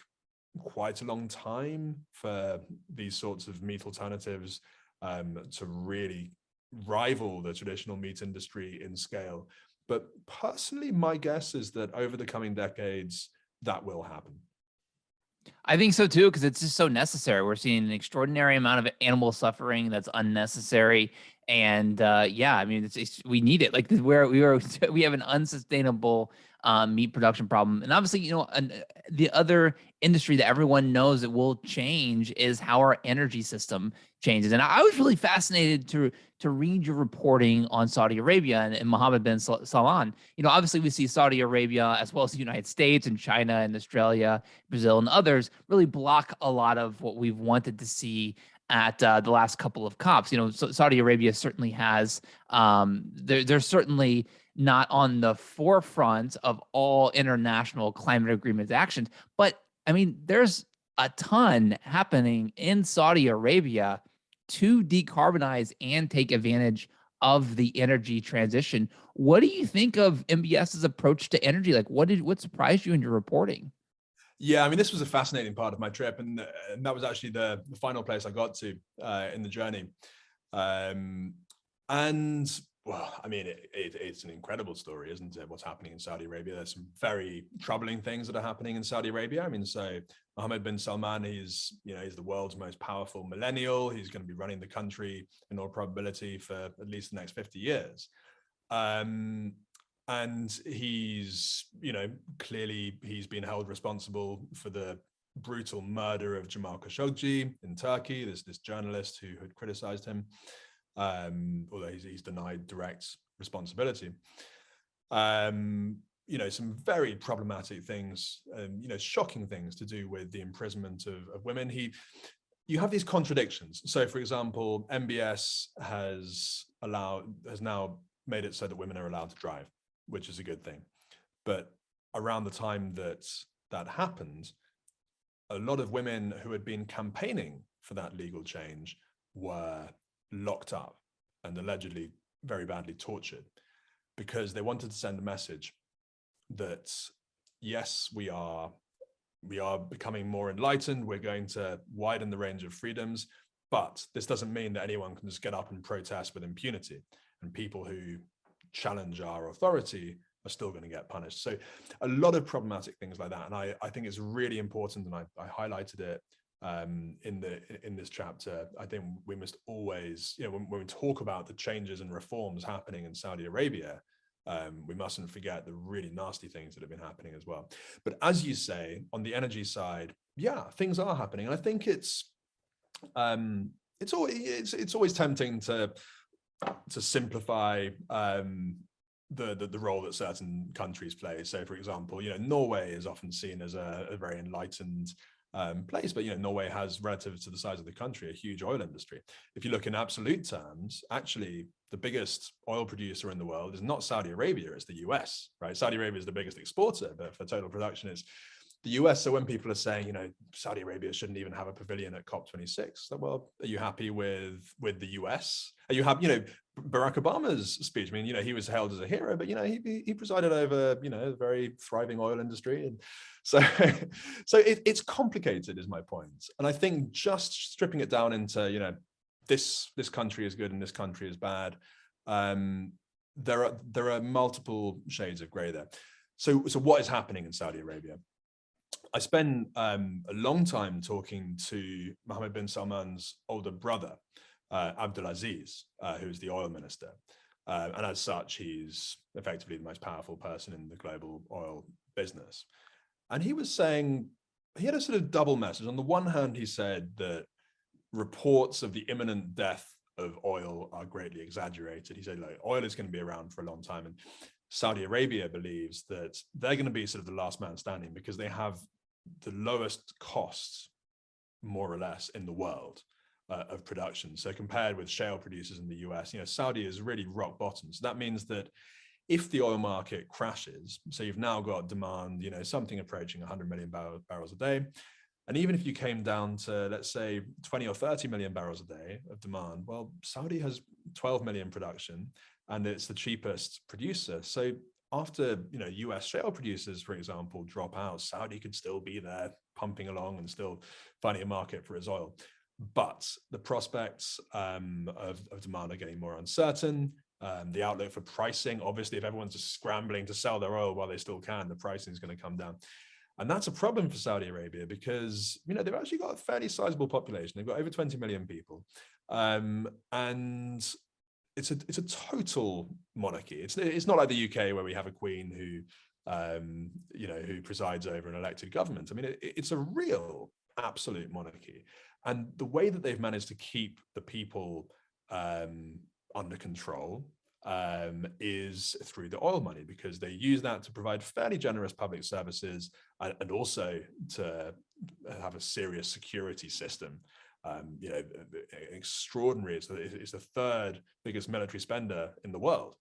quite a long time for these sorts of meat alternatives to really rival the traditional meat industry in scale. But personally, my guess is that over the coming decades, that will happen. I think so too, because it's just so necessary. We're seeing an extraordinary amount of animal suffering that's unnecessary, and yeah, I mean, we need it. Like we have an unsustainable meat production problem, and obviously, the other industry that everyone knows it will change is how our energy system changes. And I was really fascinated to read your reporting on Saudi Arabia and Mohammed bin Salman. Obviously, we see Saudi Arabia as well as the United States and China and Australia, Brazil, and others really block a lot of what we've wanted to see at the last couple of COPs. Saudi Arabia certainly has, they're certainly not on the forefront of all international climate agreement actions. But I mean, there's a ton happening in Saudi Arabia to decarbonize and take advantage of the energy transition. What do you think of MBS's approach to energy? Like, what surprised you in your reporting? Yeah, I mean, this was a fascinating part of my trip, and that was actually the final place I got to in the journey. And well, I mean, it's an incredible story, isn't it? What's happening in Saudi Arabia? There's some very troubling things that are happening in Saudi Arabia. I mean, so Mohammed bin Salman, he's the world's most powerful millennial. He's going to be running the country in all probability for at least the next 50 years. And he's, clearly he's been held responsible for the brutal murder of Jamal Khashoggi in Turkey, this journalist who had criticized him, although he's denied direct responsibility. Some very problematic things, shocking things to do with the imprisonment of women. You have these contradictions. So, for example, MBS has now made it so that women are allowed to drive, which is a good thing. But around the time that happened, a lot of women who had been campaigning for that legal change were locked up and allegedly very badly tortured because they wanted to send a message that, yes, we are becoming more enlightened, we're going to widen the range of freedoms, but this doesn't mean that anyone can just get up and protest with impunity, and people who challenge our authority are still going to get punished. So a lot of problematic things like that. And I think it's really important, and I highlighted it in this chapter. I think we must always, when we talk about the changes and reforms happening in Saudi Arabia, we mustn't forget the really nasty things that have been happening as well. But as you say, on the energy side, yeah, things are happening. And I think it's always tempting to simplify the role that certain countries play. So, for example, Norway is often seen as a very enlightened place, but Norway has, relative to the size of the country, a huge oil industry. If you look in absolute terms, actually the biggest oil producer in the world is not Saudi Arabia, it's the US, right? Saudi Arabia is the biggest exporter, but for total production it's the US. So when people are saying, Saudi Arabia shouldn't even have a pavilion at COP26, well, are you happy with the US? Are you happy, Barack Obama's speech, I mean, he was hailed as a hero, but, he presided over, a very thriving oil industry. And so it's complicated is my point. And I think just stripping it down into, this country is good and this country is bad. There are multiple shades of gray there. So what is happening in Saudi Arabia? I spent a long time talking to Mohammed bin Salman's older brother, Abdulaziz, who's the oil minister. And as such, he's effectively the most powerful person in the global oil business. And he was saying, he had a sort of double message. On the one hand, he said that reports of the imminent death of oil are greatly exaggerated. He said, like, oil is going to be around for a long time. And Saudi Arabia believes that they're going to be sort of the last man standing because they have the lowest costs, more or less, in the world of production. So compared with shale producers in the US, Saudi is really rock bottom. So that means that if the oil market crashes, so you've now got demand, something approaching 100 million barrels a day. And even if you came down to, let's say, 20 or 30 million barrels a day of demand, well, Saudi has 12 million production and it's the cheapest producer. So after, US shale producers, for example, drop out, Saudi could still be there pumping along and still finding a market for its oil. But the prospects of demand are getting more uncertain. The outlook for pricing, obviously, if everyone's just scrambling to sell their oil while they still can, the pricing is going to come down. And that's a problem for Saudi Arabia because, you know, they've actually got a fairly sizable population. They've got over 20 million people. And it's a total monarchy. It's not like the UK where we have a queen who, you know, who presides over an elected government. I mean, it's a real absolute monarchy. And the way that they've managed to keep the people under control is through the oil money, because they use that to provide fairly generous public services and also to have a serious security system. You know, extraordinary. It's the third biggest military spender in the world.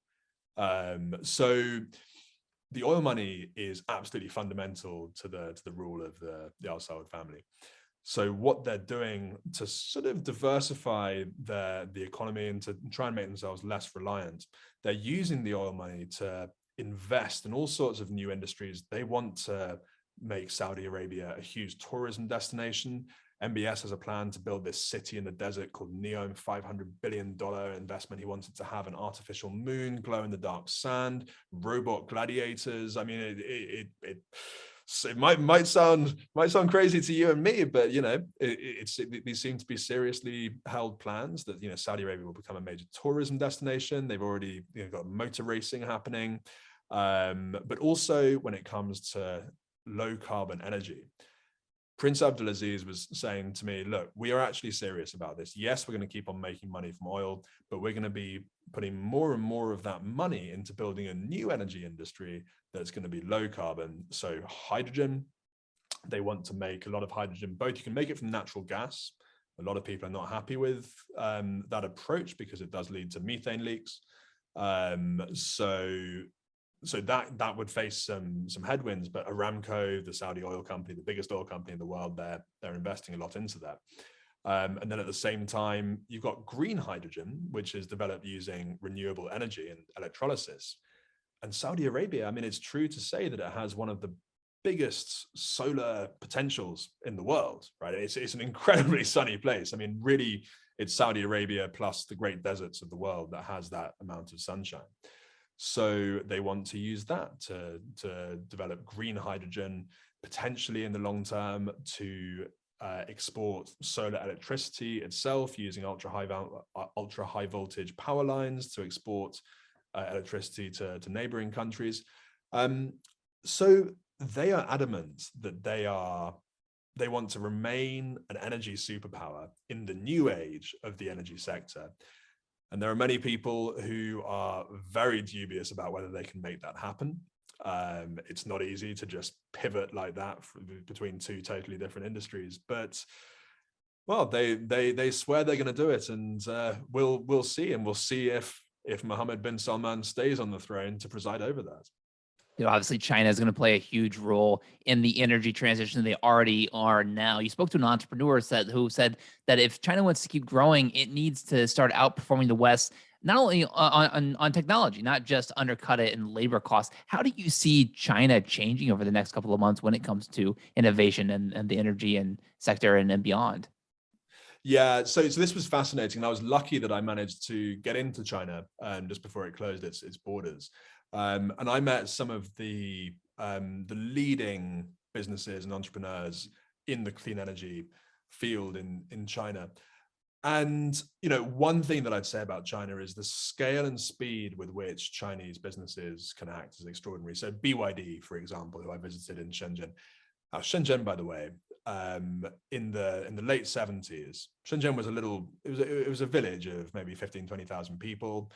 So the oil money is absolutely fundamental to the rule of the Al Saud family. So what they're doing to sort of diversify the economy and to try and make themselves less reliant, they're using the oil money to invest in all sorts of new industries. They want to make Saudi Arabia a huge tourism destination. MBS has a plan to build this city in the desert called Neom, $500 billion investment. He wanted to have an artificial moon, glow in the dark sand, robot gladiators. I mean, so it might sound crazy to you and me, but you know, these seem to be seriously held plans that, you know, Saudi Arabia will become a major tourism destination. They've already, you know, got motor racing happening, but also when it comes to low carbon energy. Prince Abdulaziz was saying to me, look, we are actually serious about this. Yes, we're going to keep on making money from oil, but we're going to be putting more and more of that money into building a new energy industry that's going to be low carbon. So hydrogen, they want to make a lot of hydrogen. Both, you can make it from natural gas. A lot of people are not happy with that approach because it does lead to methane leaks. So that would face some headwinds, but Aramco, the Saudi oil company, the biggest oil company in the world, they're investing a lot into that. And then at the same time, you've got green hydrogen, which is developed using renewable energy and electrolysis. And Saudi Arabia, I mean, it's true to say that it has one of the biggest solar potentials in the world, right? It's an incredibly sunny place. I mean, really, it's Saudi Arabia plus the great deserts of the world that has that amount of sunshine. So they want to use that to develop green hydrogen, potentially in the long term to export solar electricity itself using ultra high voltage power lines to export electricity to neighboring countries. So they are adamant that they want to remain an energy superpower in the new age of the energy sector. And there are many people who are very dubious about whether they can make that happen. It's not easy to just pivot like that between two totally different industries, but well, they swear they're going to do it, and we'll see, and we'll see if Mohammed bin Salman stays on the throne to preside over that. You know, obviously China is going to play a huge role in the energy transition. They already are now. You spoke to an entrepreneur who said that if China wants to keep growing, it needs to start outperforming the West, not only on technology, not just undercut it in labor costs. How do you see China changing over the next couple of months when it comes to innovation and the energy and sector and beyond? Yeah, so this was fascinating. I was lucky that I managed to get into China just before it closed its borders. And I met some of the leading businesses and entrepreneurs in the clean energy field in China. And, you know, one thing that I'd say about China is the scale and speed with which Chinese businesses can act is extraordinary. So BYD, for example, who I visited in Shenzhen. Shenzhen, by the way, in the late 70s, Shenzhen was it was a village of maybe 15, 20,000 people.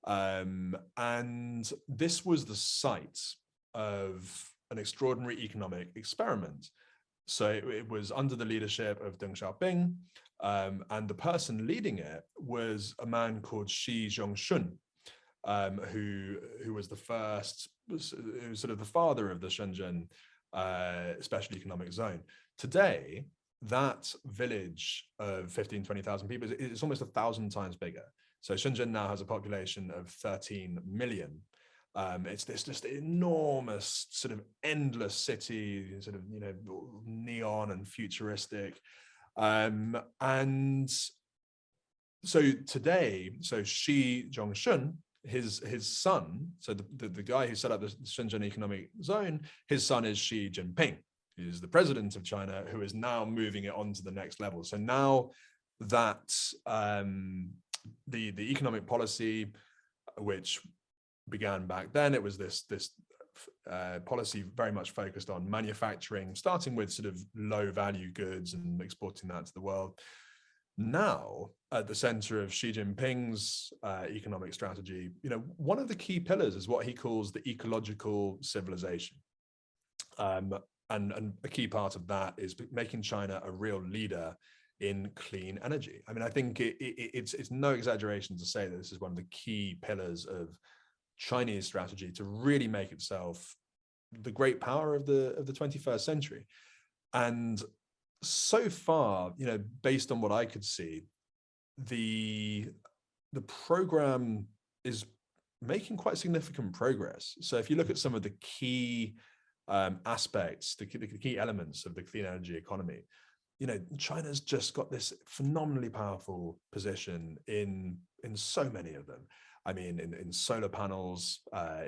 And this was the site of an extraordinary economic experiment. So it was under the leadership of Deng Xiaoping, and the person leading it was a man called Xi Zhongxun, who was sort of the father of the Shenzhen special economic zone. Today, that village of 15, 20,000 people is almost 1,000 times bigger. So Shenzhen now has a population of 13 million. It's this just enormous, sort of endless city, sort of, you know, neon and futuristic. And so today, so Xi Zhongxun, his son, so the guy who set up the Shenzhen economic zone, his son is Xi Jinping. is the president of China, who is now moving it on to the next level. So now that the economic policy, which began back then, it was this policy very much focused on manufacturing, starting with sort of low value goods and exporting that to the world. Now, at the center of Xi Jinping's economic strategy, one of the key pillars is what he calls the ecological civilization. And a key part of that is making China a real leader in clean energy. I mean, I think it's no exaggeration to say that this is one of the key pillars of Chinese strategy to really make itself the great power of the 21st century. And so far, based on what I could see, the program is making quite significant progress. So if you look at some of the key aspects, the key elements of the clean energy economy, China's just got this phenomenally powerful position in so many of them. I mean, in solar panels,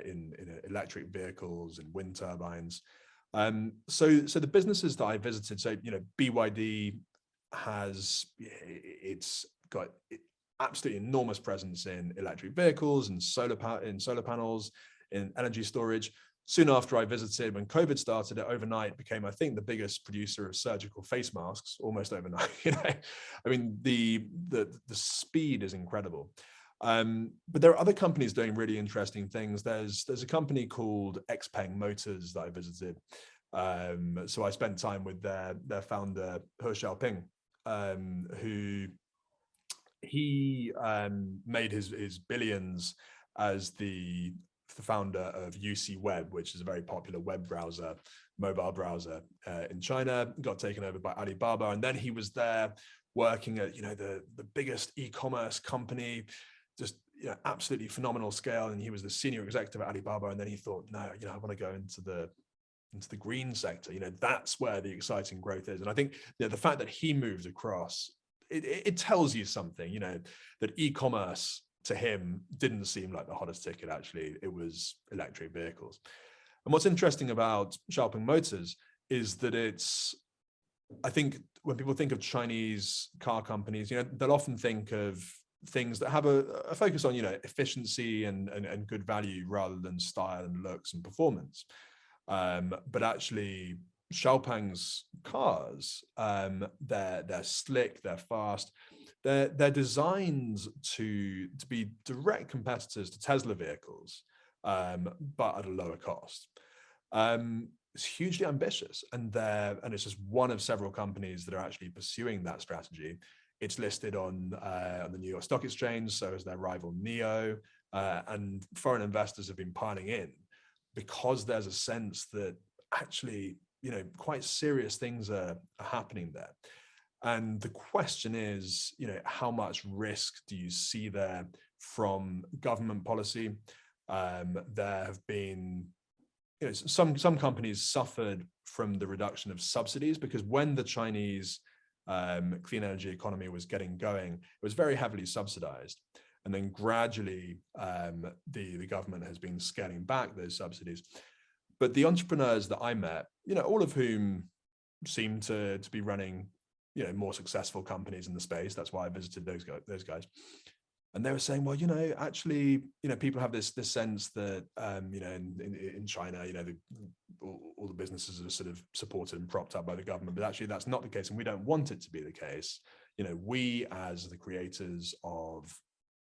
in electric vehicles, and wind turbines. So the businesses that I visited, so BYD it's got absolutely enormous presence in electric vehicles and solar panels, in energy storage. Soon after I visited, when COVID started, it overnight became, I think, the biggest producer of surgical face masks, almost overnight. I mean, the speed is incredible. But there are other companies doing really interesting things. There's a company called XPeng Motors that I visited. So I spent time with their founder, He Xiaoping, who he made his billions as the founder of UC Web, which is a very popular web browser, mobile browser in China. Got taken over by Alibaba, and then he was there working at the biggest e-commerce company, just absolutely phenomenal scale. And he was the senior executive at Alibaba, and then he thought, no, I want to go into the green sector. That's where the exciting growth is. And I think the fact that he moved across, it tells you something, that e-commerce to him didn't seem like the hottest ticket. Actually, it was electric vehicles. And what's interesting about Xiaoping Motors is that I think when people think of Chinese car companies, they'll often think of things that have a focus on, efficiency and good value rather than style and looks and performance. But actually, Xiaopeng's cars, they're slick, they're fast. They're designed to be direct competitors to Tesla vehicles, but at a lower cost. It's hugely ambitious, and it's just one of several companies that are actually pursuing that strategy. It's listed on the New York Stock Exchange, so is their rival NIO, and foreign investors have been piling in because there's a sense that actually, quite serious things are happening there. And the question is, how much risk do you see there from government policy? There have been, some companies suffered from the reduction of subsidies, because when the Chinese clean energy economy was getting going, it was very heavily subsidized. And then gradually, the government has been scaling back those subsidies. But the entrepreneurs that I met, all of whom seem to be running more successful companies in the space. That's why I visited those guys. And they were saying, well, actually, people have this sense that, in China, all the businesses are sort of supported and propped up by the government, but actually that's not the case. And we don't want it to be the case. We, as the creators of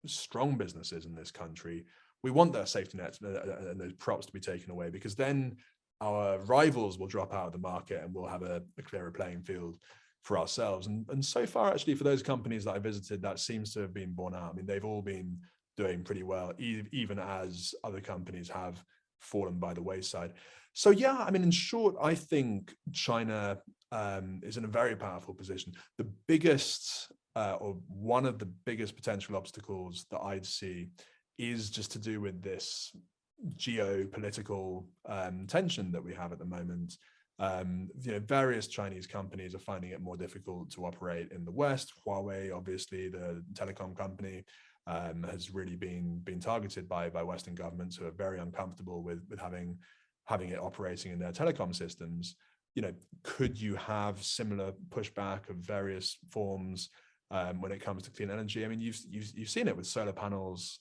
strong businesses in this country, we want their safety nets and those props to be taken away, because then our rivals will drop out of the market and we'll have a clearer playing field for ourselves. And so far, actually, for those companies that I visited, that seems to have been borne out. I mean, they've all been doing pretty well, even as other companies have fallen by the wayside. So yeah, I mean, in short, I think China is in a very powerful position. The biggest, or one of the biggest potential obstacles that I'd see is just to do with this geopolitical tension that we have at the moment. Various Chinese companies are finding it more difficult to operate in the West. Huawei, obviously, the telecom company, has really been targeted by Western governments who are very uncomfortable with having it operating in their telecom systems. could you have similar pushback of various forms when it comes to clean energy? I mean, you've seen it with solar panels,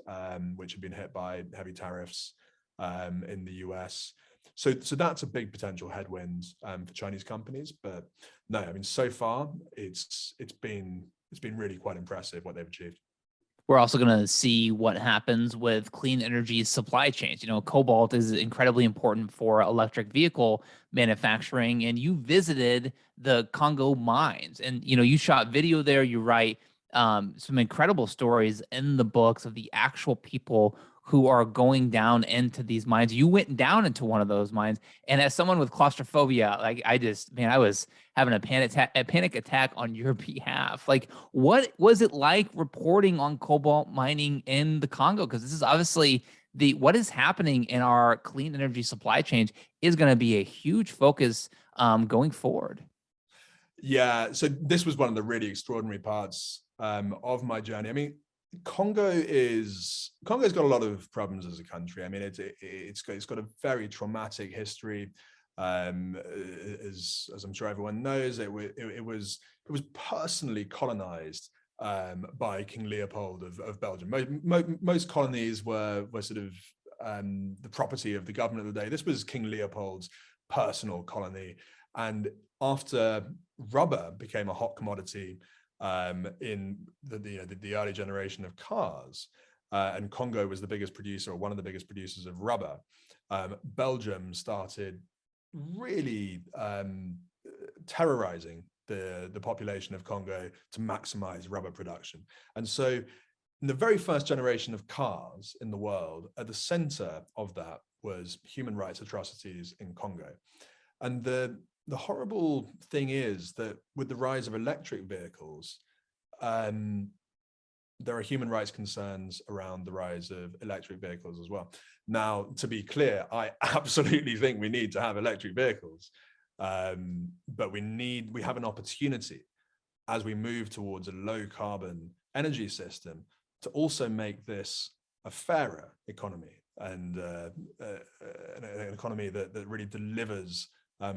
which have been hit by heavy tariffs in the US. So that's a big potential headwind for Chinese companies. But no, I mean, so far it's been really quite impressive what they've achieved. We're also going to see what happens with clean energy supply chains. Cobalt is incredibly important for electric vehicle manufacturing. And you visited the Congo mines, and you shot video there. You write some incredible stories in the books of the actual people who are going down into these mines. You went down into one of those mines, and as someone with claustrophobia, like I was having a panic attack on your behalf. Like, what was it like reporting on cobalt mining in the Congo? Because this is obviously what is happening in our clean energy supply chains is going to be a huge focus going forward. Yeah, so this was one of the really extraordinary parts of my journey. I mean, Congo's got a lot of problems as a country. I mean, it's got a very traumatic history. As I'm sure everyone knows, it was personally colonized by King Leopold of Belgium. Most colonies were sort of the property of the government of the day. This was King Leopold's personal colony, and after rubber became a hot commodity in the early generation of cars, and Congo was the biggest producer, or one of the biggest producers of rubber, Belgium started really terrorizing the population of Congo to maximize rubber production. And so in the very first generation of cars in the world, at the center of that was human rights atrocities in Congo. And the horrible thing is that with the rise of electric vehicles, there are human rights concerns around the rise of electric vehicles as well. Now, to be clear, I absolutely think we need to have electric vehicles, but we have an opportunity as we move towards a low carbon energy system to also make this a fairer economy, and an economy that really delivers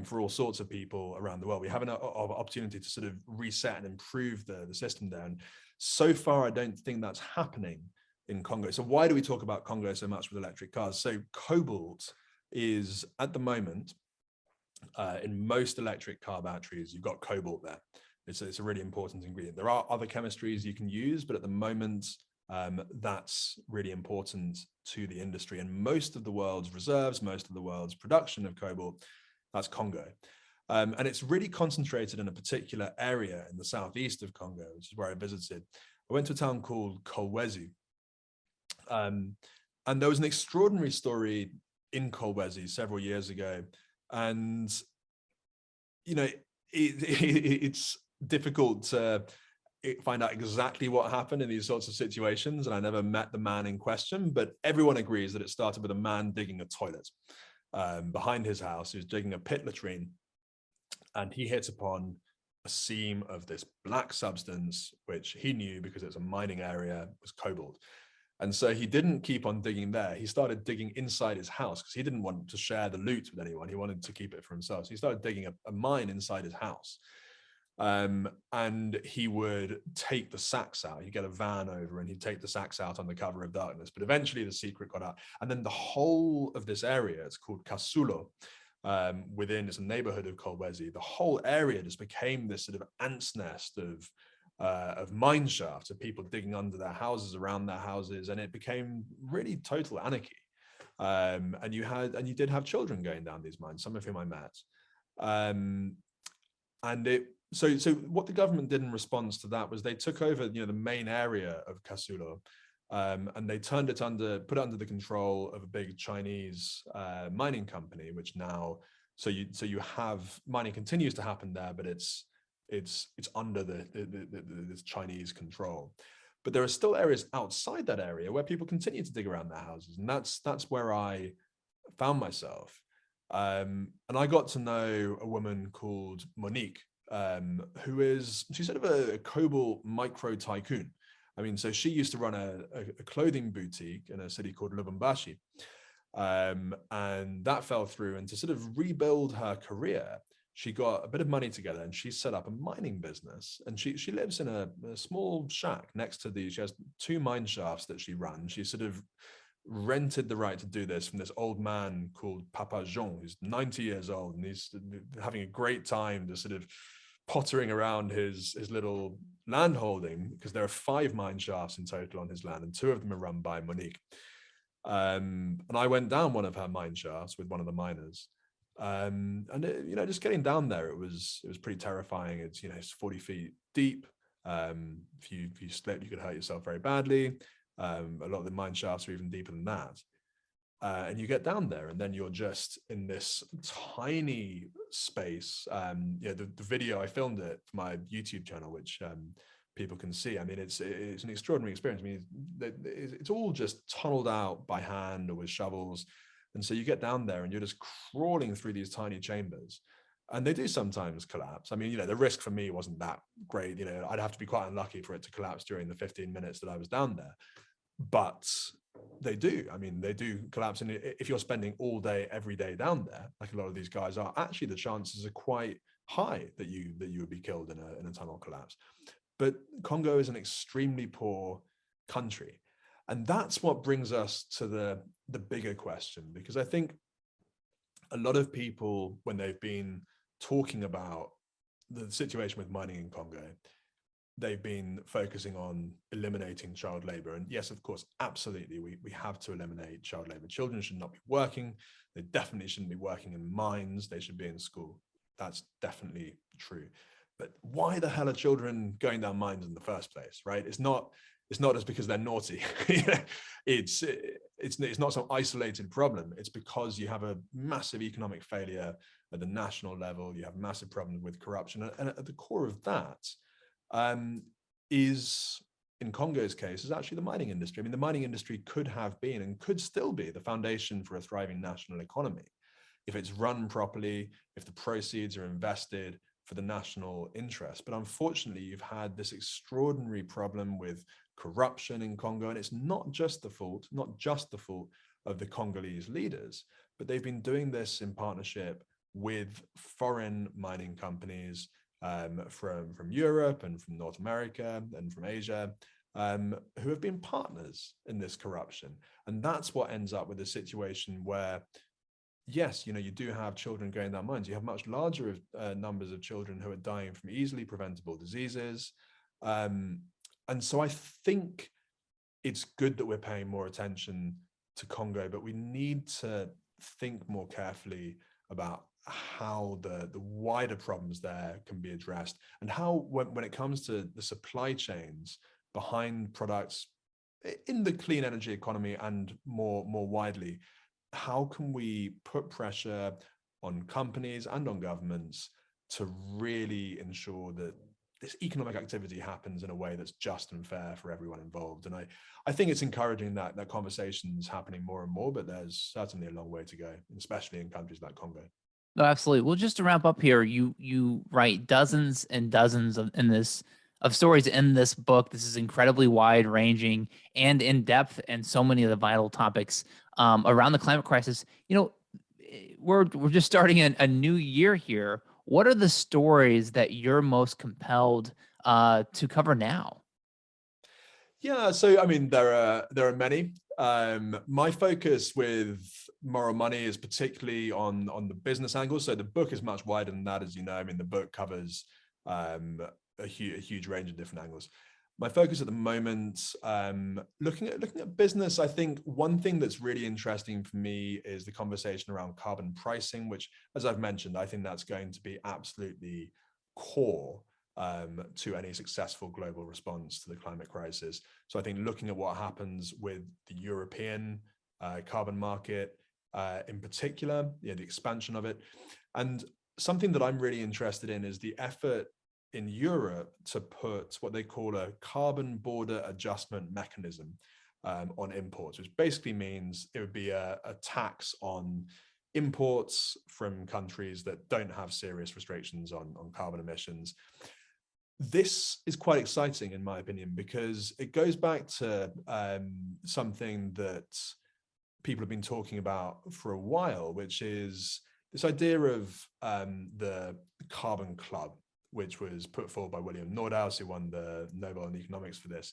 for all sorts of people around the world. We have an opportunity to sort of reset and improve the system there. And so far, I don't think that's happening in Congo. So why do we talk about Congo so much with electric cars? So cobalt is, at the moment, in most electric car batteries, you've got cobalt there. It's a really important ingredient. There are other chemistries you can use, but at the moment, that's really important to the industry. And most of the world's reserves, most of the world's production of cobalt, that's Congo. And it's really concentrated in a particular area in the southeast of Congo, which is where I visited. I went to a town called Kolwezi. And there was an extraordinary story in Kolwezi several years ago. And, it's difficult to find out exactly what happened in these sorts of situations. And I never met the man in question, but everyone agrees that it started with a man digging a toilet behind his house. He was digging a pit latrine, and he hit upon a seam of this black substance, which he knew, because it's a mining area, was cobalt. And so he didn't keep on digging there. He started digging inside his house because he didn't want to share the loot with anyone. He wanted to keep it for himself. So he started digging a mine inside his house. And he would take the sacks out. He'd get a van over and he'd take the sacks out on the cover of darkness. But eventually the secret got out. And then the whole of this area, it's called Kasulo, it's a neighborhood of Kolwezi. The whole area just became this sort of ant's nest of mine shafts, of people digging under their houses, around their houses, and it became really total anarchy. And you did have children going down these mines, some of whom I met. So what the government did in response to that was they took over, the main area of Kasulo, and they put it under the control of a big Chinese mining company, which now, so you have mining continues to happen there, but it's under this Chinese control. But there are still areas outside that area where people continue to dig around their houses, and that's where I found myself. And I got to know a woman called Monique, she's sort of a cobalt micro tycoon. I mean, so she used to run a clothing boutique in a city called Lubumbashi, and that fell through. And to sort of rebuild her career, she got a bit of money together and she set up a mining business. And she lives in a small shack next to she has 2 mine shafts that she runs. She sort of rented the right to do this from this old man called Papa Jean, who's 90 years old, and he's having a great time just sort of pottering around his little land holding, because there are 5 mine shafts in total on his land, and 2 of them are run by Monique. And I went down one of her mine shafts with one of the miners. And it, just getting down there, it was pretty terrifying. It's it's 40 feet deep. If you slip, you could hurt yourself very badly. A lot of the mine shafts are even deeper than that. And you get down there, and then you're just in this tiny space. The video, I filmed it for my YouTube channel, which people can see. I mean, it's an extraordinary experience. I mean, it's all just tunneled out by hand or with shovels. And so you get down there and you're just crawling through these tiny chambers, and they do sometimes collapse. I mean, the risk for me wasn't that great. I'd have to be quite unlucky for it to collapse during the 15 minutes that I was down there. But they do. I mean, they do collapse. And if you're spending all day, every day down there, like a lot of these guys are, actually the chances are quite high that you would be killed in a tunnel collapse. But Congo is an extremely poor country. And that's what brings us to the bigger question, because I think a lot of people, when they've been talking about the situation with mining in Congo, they've been focusing on eliminating child labor. And yes, of course, absolutely, we have to eliminate child labor. Children should not be working. They definitely shouldn't be working in mines. They should be in school. That's definitely true. But why the hell are children going down mines in the first place, right? It's not just because they're naughty. It's not some isolated problem. It's because you have a massive economic failure at the national level. You have massive problems with corruption. And at the core of that is, in Congo's case, is actually the mining industry. I mean, the mining industry could have been and could still be the foundation for a thriving national economy if it's run properly, if the proceeds are invested for the national interest. But unfortunately, you've had this extraordinary problem with corruption in Congo, and it's not just the fault of the Congolese leaders, but they've been doing this in partnership with foreign mining companies from Europe and from North America and from Asia, who have been partners in this corruption. And that's what ends up with a situation where, yes, you do have children going down mines. You have much larger numbers of children who are dying from easily preventable diseases. And so I think it's good that we're paying more attention to Congo, but we need to think more carefully about how the wider problems there can be addressed, and how when it comes to the supply chains behind products in the clean energy economy and more widely, how can we put pressure on companies and on governments to really ensure that this economic activity happens in a way that's just and fair for everyone involved? And I think it's encouraging that conversation's happening more and more, but there's certainly a long way to go, especially in countries like Congo. No, absolutely. Well, just to wrap up here, you write dozens and dozens of stories in this book. This is incredibly wide ranging and in depth, and so many of the vital topics around the climate crisis. We're just starting a new year here. What are the stories that you're most compelled to cover now? Yeah, so I mean, there are many. My focus with Moral Money is particularly on the business angle. So the book is much wider than that, as you know. I mean, the book covers a huge range of different angles. My focus at the moment, looking at business, I think one thing that's really interesting for me is the conversation around carbon pricing, which, as I've mentioned, I think that's going to be absolutely core to any successful global response to the climate crisis. So I think looking at what happens with the European carbon market in particular, the expansion of it. And something that I'm really interested in is the effort in Europe to put what they call a carbon border adjustment mechanism on imports, which basically means it would be a tax on imports from countries that don't have serious restrictions on carbon emissions. This is quite exciting, in my opinion, because it goes back to something that people have been talking about for a while, which is this idea of the carbon club, which was put forward by William Nordhaus, who won the Nobel in economics for this.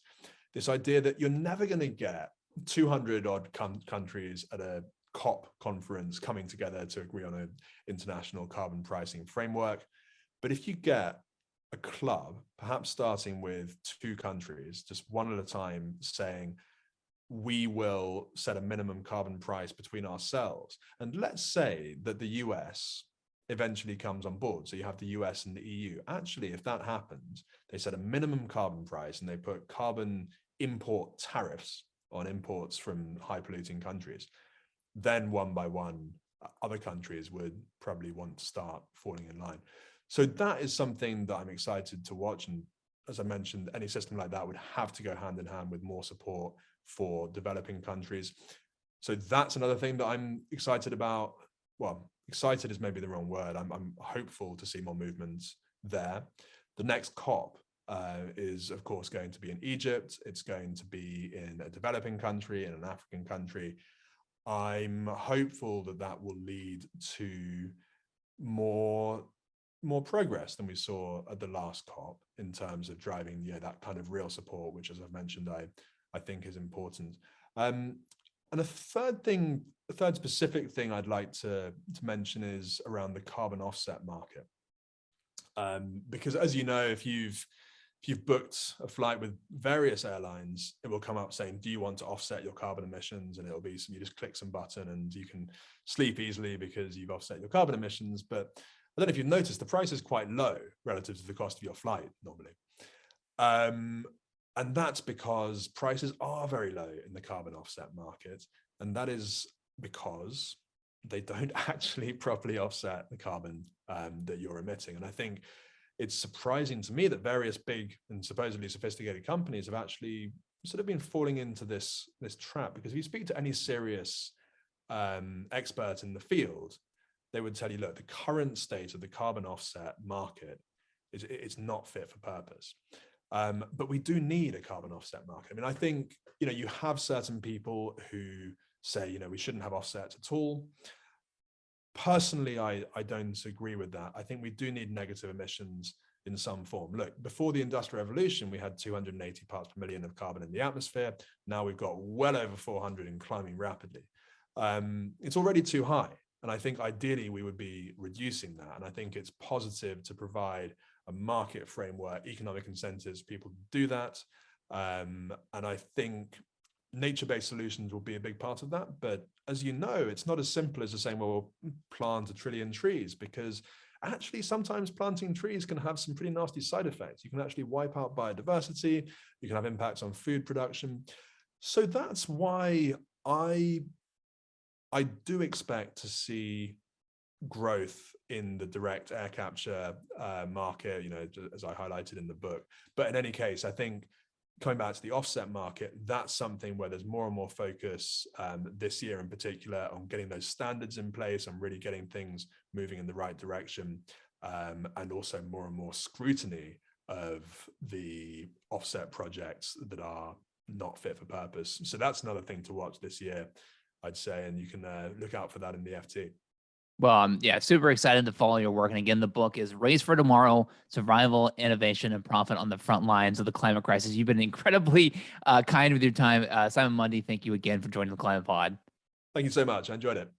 This idea that you're never going to get 200 odd countries at a COP conference coming together to agree on an international carbon pricing framework. But if you get a club, perhaps starting with 2 countries, just one at a time, saying, we will set a minimum carbon price between ourselves. And let's say that the US eventually comes on board. So you have the US and the EU. Actually, if that happens, they set a minimum carbon price and they put carbon import tariffs on imports from high polluting countries. Then one by one, other countries would probably want to start falling in line. So that is something that I'm excited to watch. And as I mentioned, any system like that would have to go hand in hand with more support for developing countries. So that's another thing that I'm excited about. Well, excited is maybe the wrong word. I'm hopeful to see more movements there. The next COP is, of course, going to be in Egypt. It's going to be in a developing country, in an African country. I'm hopeful that that will lead to more progress than we saw at the last COP in terms of driving that kind of real support, which, as I've mentioned, I think is important. And a third specific thing I'd like to mention is around the carbon offset market. Because as you know, if you've booked a flight with various airlines, it will come up saying, do you want to offset your carbon emissions? And it'll be, you just click some button and you can sleep easily because you've offset your carbon emissions. But I don't know if you've noticed, the price is quite low relative to the cost of your flight normally. And that's because prices are very low in the carbon offset market. And that is because they don't actually properly offset the carbon that you're emitting. And I think it's surprising to me that various big and supposedly sophisticated companies have actually sort of been falling into this trap. Because if you speak to any serious expert in the field, they would tell you, look, the current state of the carbon offset market it's not fit for purpose. But we do need a carbon offset market. I mean, I think, you have certain people who say, we shouldn't have offsets at all. Personally, I don't agree with that. I think we do need negative emissions in some form. Look, before the Industrial Revolution, we had 280 parts per million of carbon in the atmosphere. Now we've got well over 400 and climbing rapidly. It's already too high. And I think ideally we would be reducing that. And I think it's positive to provide a market framework, economic incentives, people do that. And I think nature-based solutions will be a big part of that. But as you know, it's not as simple as just saying, well, we'll plant 1 trillion trees, because actually sometimes planting trees can have some pretty nasty side effects. You can actually wipe out biodiversity. You can have impacts on food production. So that's why I do expect to see growth in the direct air capture market, as I highlighted in the book. But in any case, I think coming back to the offset market, that's something where there's more and more focus this year in particular on getting those standards in place and really getting things moving in the right direction, and also more and more scrutiny of the offset projects that are not fit for purpose. So that's another thing to watch this year, I'd say, and you can look out for that in the FT. Well, yeah, super excited to follow your work. And again, the book is Race for Tomorrow, Survival, Innovation, and Profit on the Front Lines of the Climate Crisis. You've been incredibly kind with your time. Simon Mundy, thank you again for joining the Climate Pod. Thank you so much. I enjoyed it.